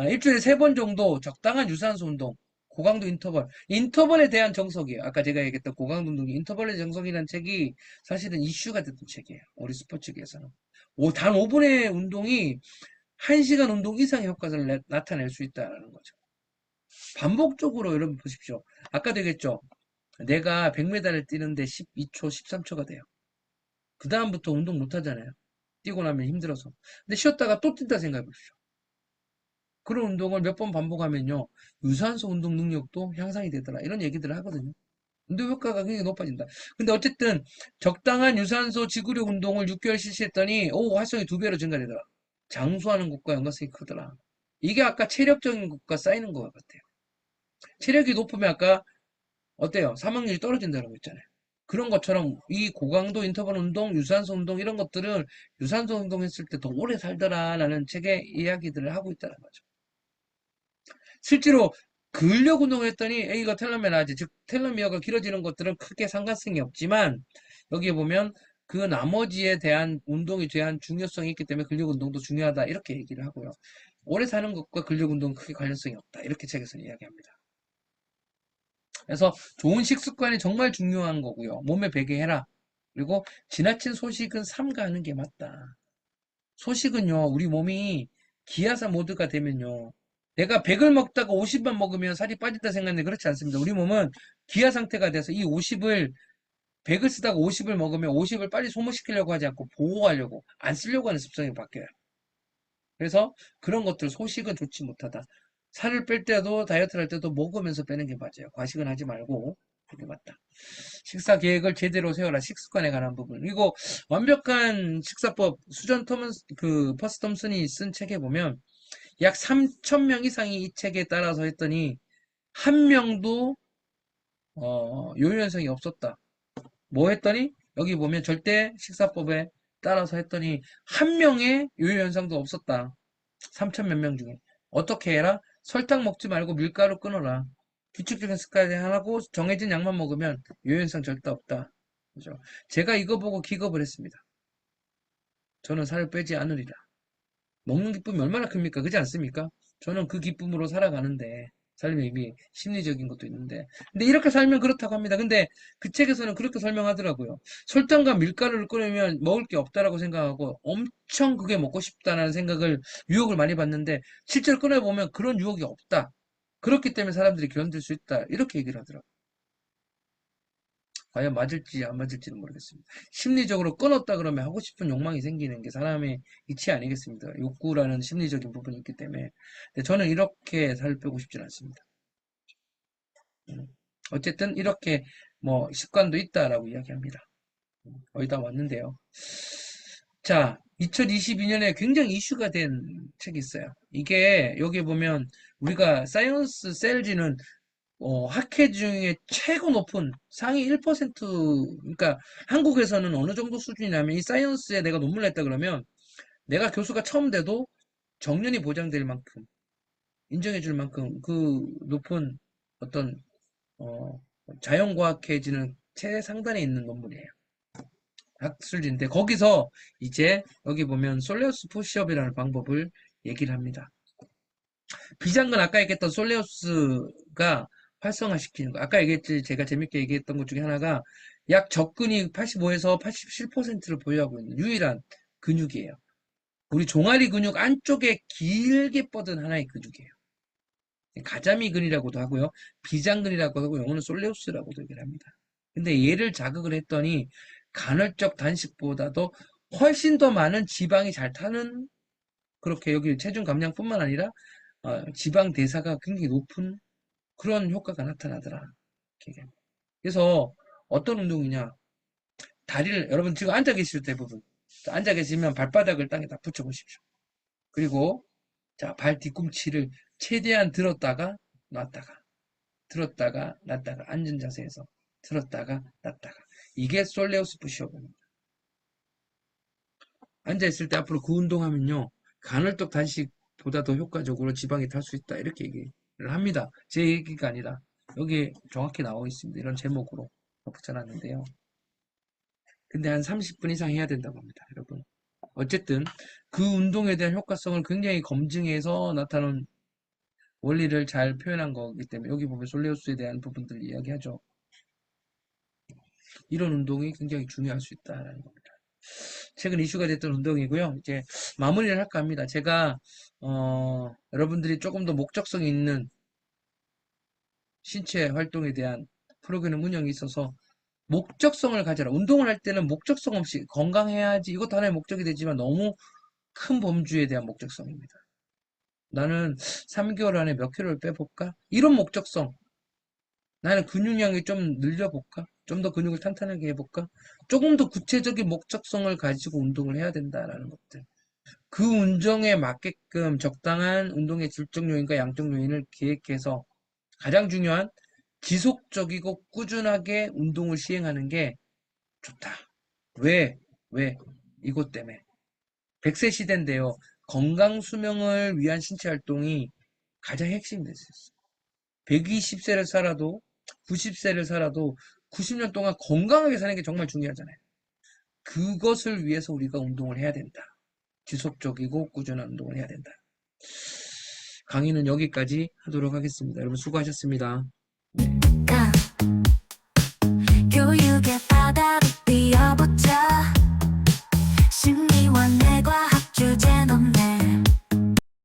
일주일에 3번 정도 적당한 유산소 운동, 고강도 인터벌. 인터벌에 대한 정석이에요. 아까 제가 얘기했던 고강도 운동이 인터벌의 정석이라는 책이 사실은 이슈가 됐던 책이에요. 우리 스포츠계에서는. 단 5분의 운동이 1시간 운동 이상의 효과를 나타낼 수 있다는 거죠. 반복적으로 여러분 보십시오. 아까도 얘기했죠. 내가 100m를 뛰는데 12초, 13초가 돼요. 그 다음부터 운동 못 하잖아요. 뛰고 나면 힘들어서. 근데 쉬었다가 또 뛴다 생각해 보십시오. 그런 운동을 몇 번 반복하면요. 유산소 운동 능력도 향상이 되더라. 이런 얘기들을 하거든요. 운동 효과가 굉장히 높아진다. 근데 어쨌든 적당한 유산소 지구력 운동을 6개월 실시했더니 활성이 2배로 증가되더라. 장수하는 것과 연관성이 크더라. 이게 아까 체력적인 것과 쌓이는 것 같아요. 체력이 높으면 아까 어때요? 사망률이 떨어진다고 했잖아요. 그런 것처럼 이 고강도 인터벌 운동, 유산소 운동 이런 것들은 유산소 운동했을 때 더 오래 살더라라는 책의 이야기들을 하고 있다는 거죠. 실제로 근력 운동을 했더니 A가 텔로메라지, 즉 텔로미어가 길어지는 것들은 크게 상관성이 없지만 여기에 보면 그 나머지에 대한 운동에 대한 중요성이 있기 때문에 근력 운동도 중요하다 이렇게 얘기를 하고요. 오래 사는 것과 근력 운동은 크게 관련성이 없다 이렇게 책에서는 이야기합니다. 그래서 좋은 식습관이 정말 중요한 거고요. 몸에 배게 해라. 그리고 지나친 소식은 삼가하는 게 맞다. 소식은요, 우리 몸이 기아사 모드가 되면요, 내가 100을 먹다가 50만 먹으면 살이 빠진다 생각하는데 그렇지 않습니다. 우리 몸은 기아 상태가 돼서 이 50을 100을 쓰다가 50을 먹으면 50을 빨리 소모시키려고 하지 않고 보호하려고 안 쓰려고 하는 습성이 바뀌어요. 그래서 그런 것들 소식은 좋지 못하다. 살을 뺄 때도 다이어트를 할 때도 먹으면서 빼는 게 맞아요. 과식은 하지 말고 그게 맞다. 식사 계획을 제대로 세워라. 식습관에 관한 부분. 이거 완벽한 식사법 수전 토먼스 그 퍼스 톰슨이 쓴 책에 보면 약 3,000명 이상이 이 책에 따라서 했더니 한 명도 요요현상이 없었다. 뭐 했더니 여기 보면 절대 식사법에 따라서 했더니 한 명의 요요현상도 없었다. 3천 몇 명 중에. 어떻게 해라? 설탕 먹지 말고 밀가루 끊어라. 규칙적인 습관이 하나고 정해진 양만 먹으면 요요현상 절대 없다. 그죠? 제가 이거 보고 기겁을 했습니다. 저는 살을 빼지 않으리라. 먹는 기쁨이 얼마나 큽니까? 그렇지 않습니까? 저는 그 기쁨으로 살아가는데 삶의 의미, 심리적인 것도 있는데 근데 이렇게 살면 그렇다고 합니다. 근데 그 책에서는 그렇게 설명하더라고요. 설탕과 밀가루를 끊으면 먹을 게 없다라고 생각하고 엄청 그게 먹고 싶다라는 생각을 유혹을 많이 받는데 실제로 끊어보면 그런 유혹이 없다. 그렇기 때문에 사람들이 견딜 수 있다. 이렇게 얘기를 하더라고요. 과연 맞을지 안 맞을지는 모르겠습니다. 심리적으로 끊었다 그러면 하고 싶은 욕망이 생기는 게 사람의 이치 아니겠습니까? 욕구라는 심리적인 부분이 있기 때문에. 근데 저는 이렇게 살 빼고 싶진 않습니다. 어쨌든 이렇게 뭐 습관도 있다라고 이야기합니다. 거의 다 왔는데요. 자, 2022년에 굉장히 이슈가 된 책이 있어요. 이게 여기 보면 우리가 사이언스 셀즈는 학회 중에 최고 높은 상위 1%, 그러니까 한국에서는 어느 정도 수준이냐면 이 사이언스에 내가 논문을 했다 그러면 내가 교수가 처음 돼도 정년이 보장될 만큼, 인정해 줄 만큼 그 높은 어떤, 어, 자연과학회지는 최상단에 있는 논문이에요. 학술지인데 거기서 이제 여기 보면 솔레우스 푸시업이라는 방법을 얘기를 합니다. 비장근 아까 얘기했던 솔레우스가 활성화시키는 거. 아까 얘기했지, 제가 재밌게 얘기했던 것 중에 하나가 약 적근이 85에서 87%를 보유하고 있는 유일한 근육이에요. 우리 종아리 근육 안쪽에 길게 뻗은 하나의 근육이에요. 가자미근이라고도 하고요. 비장근이라고 하고 영어는 솔레우스라고도 얘기를 합니다. 근데 얘를 자극을 했더니 간헐적 단식보다도 훨씬 더 많은 지방이 잘 타는 그렇게 여기 체중 감량뿐만 아니라 지방 대사가 굉장히 높은 그런 효과가 나타나더라. 이렇게. 그래서 어떤 운동이냐? 다리를 여러분 지금 앉아 계실 때 부분 앉아 계시면 발바닥을 땅에다 붙여 보십시오. 그리고 자, 발 뒤꿈치를 최대한 들었다가 놨다가 들었다가 놨다가 앉은 자세에서 들었다가 놨다가 이게 솔레우스 푸시업입니다. 앉아 있을 때 앞으로 그 운동하면요 간헐적 단식보다 더 효과적으로 지방이 탈 수 있다 이렇게 얘기를 합니다. 제 얘기가 아니라 여기 정확히 나와 있습니다. 이런 제목으로 붙여놨는데요. 근데 한 30분 이상 해야 된다고 합니다, 여러분. 어쨌든 그 운동에 대한 효과성을 굉장히 검증해서 나타난 원리를 잘 표현한 거기 때문에 여기 보면 솔레우스에 대한 부분들을 이야기하죠. 이런 운동이 굉장히 중요할 수 있다라는 겁니다. 최근 이슈가 됐던 운동이고요. 이제 마무리를 할까 합니다. 제가 여러분들이 조금 더 목적성이 있는 신체 활동에 대한 프로그램 운영이 있어서 목적성을 가져라. 운동을 할 때는 목적성 없이 건강해야지 이것도 하나의 목적이 되지만 너무 큰 범주에 대한 목적성입니다. 나는 3개월 안에 몇 킬로를 빼볼까? 이런 목적성. 나는 근육량이 좀 늘려볼까? 좀 더 근육을 탄탄하게 해볼까? 조금 더 구체적인 목적성을 가지고 운동을 해야 된다라는 것들. 그 운동에 맞게끔 적당한 운동의 질적 요인과 양적 요인을 계획해서 가장 중요한 지속적이고 꾸준하게 운동을 시행하는 게 좋다. 왜? 왜? 이것 때문에. 100세 시대인데요. 건강 수명을 위한 신체 활동이 가장 핵심이 될 수 있어요. 120세를 살아도 90세를 살아도 90년 동안 건강하게 사는 게 정말 중요하잖아요. 그것을 위해서 우리가 운동을 해야 된다. 지속적이고 꾸준한 운동을 해야 된다. 강의는 여기까지 하도록 하겠습니다. 여러분 수고하셨습니다. 교육의 바다로 뛰어보자.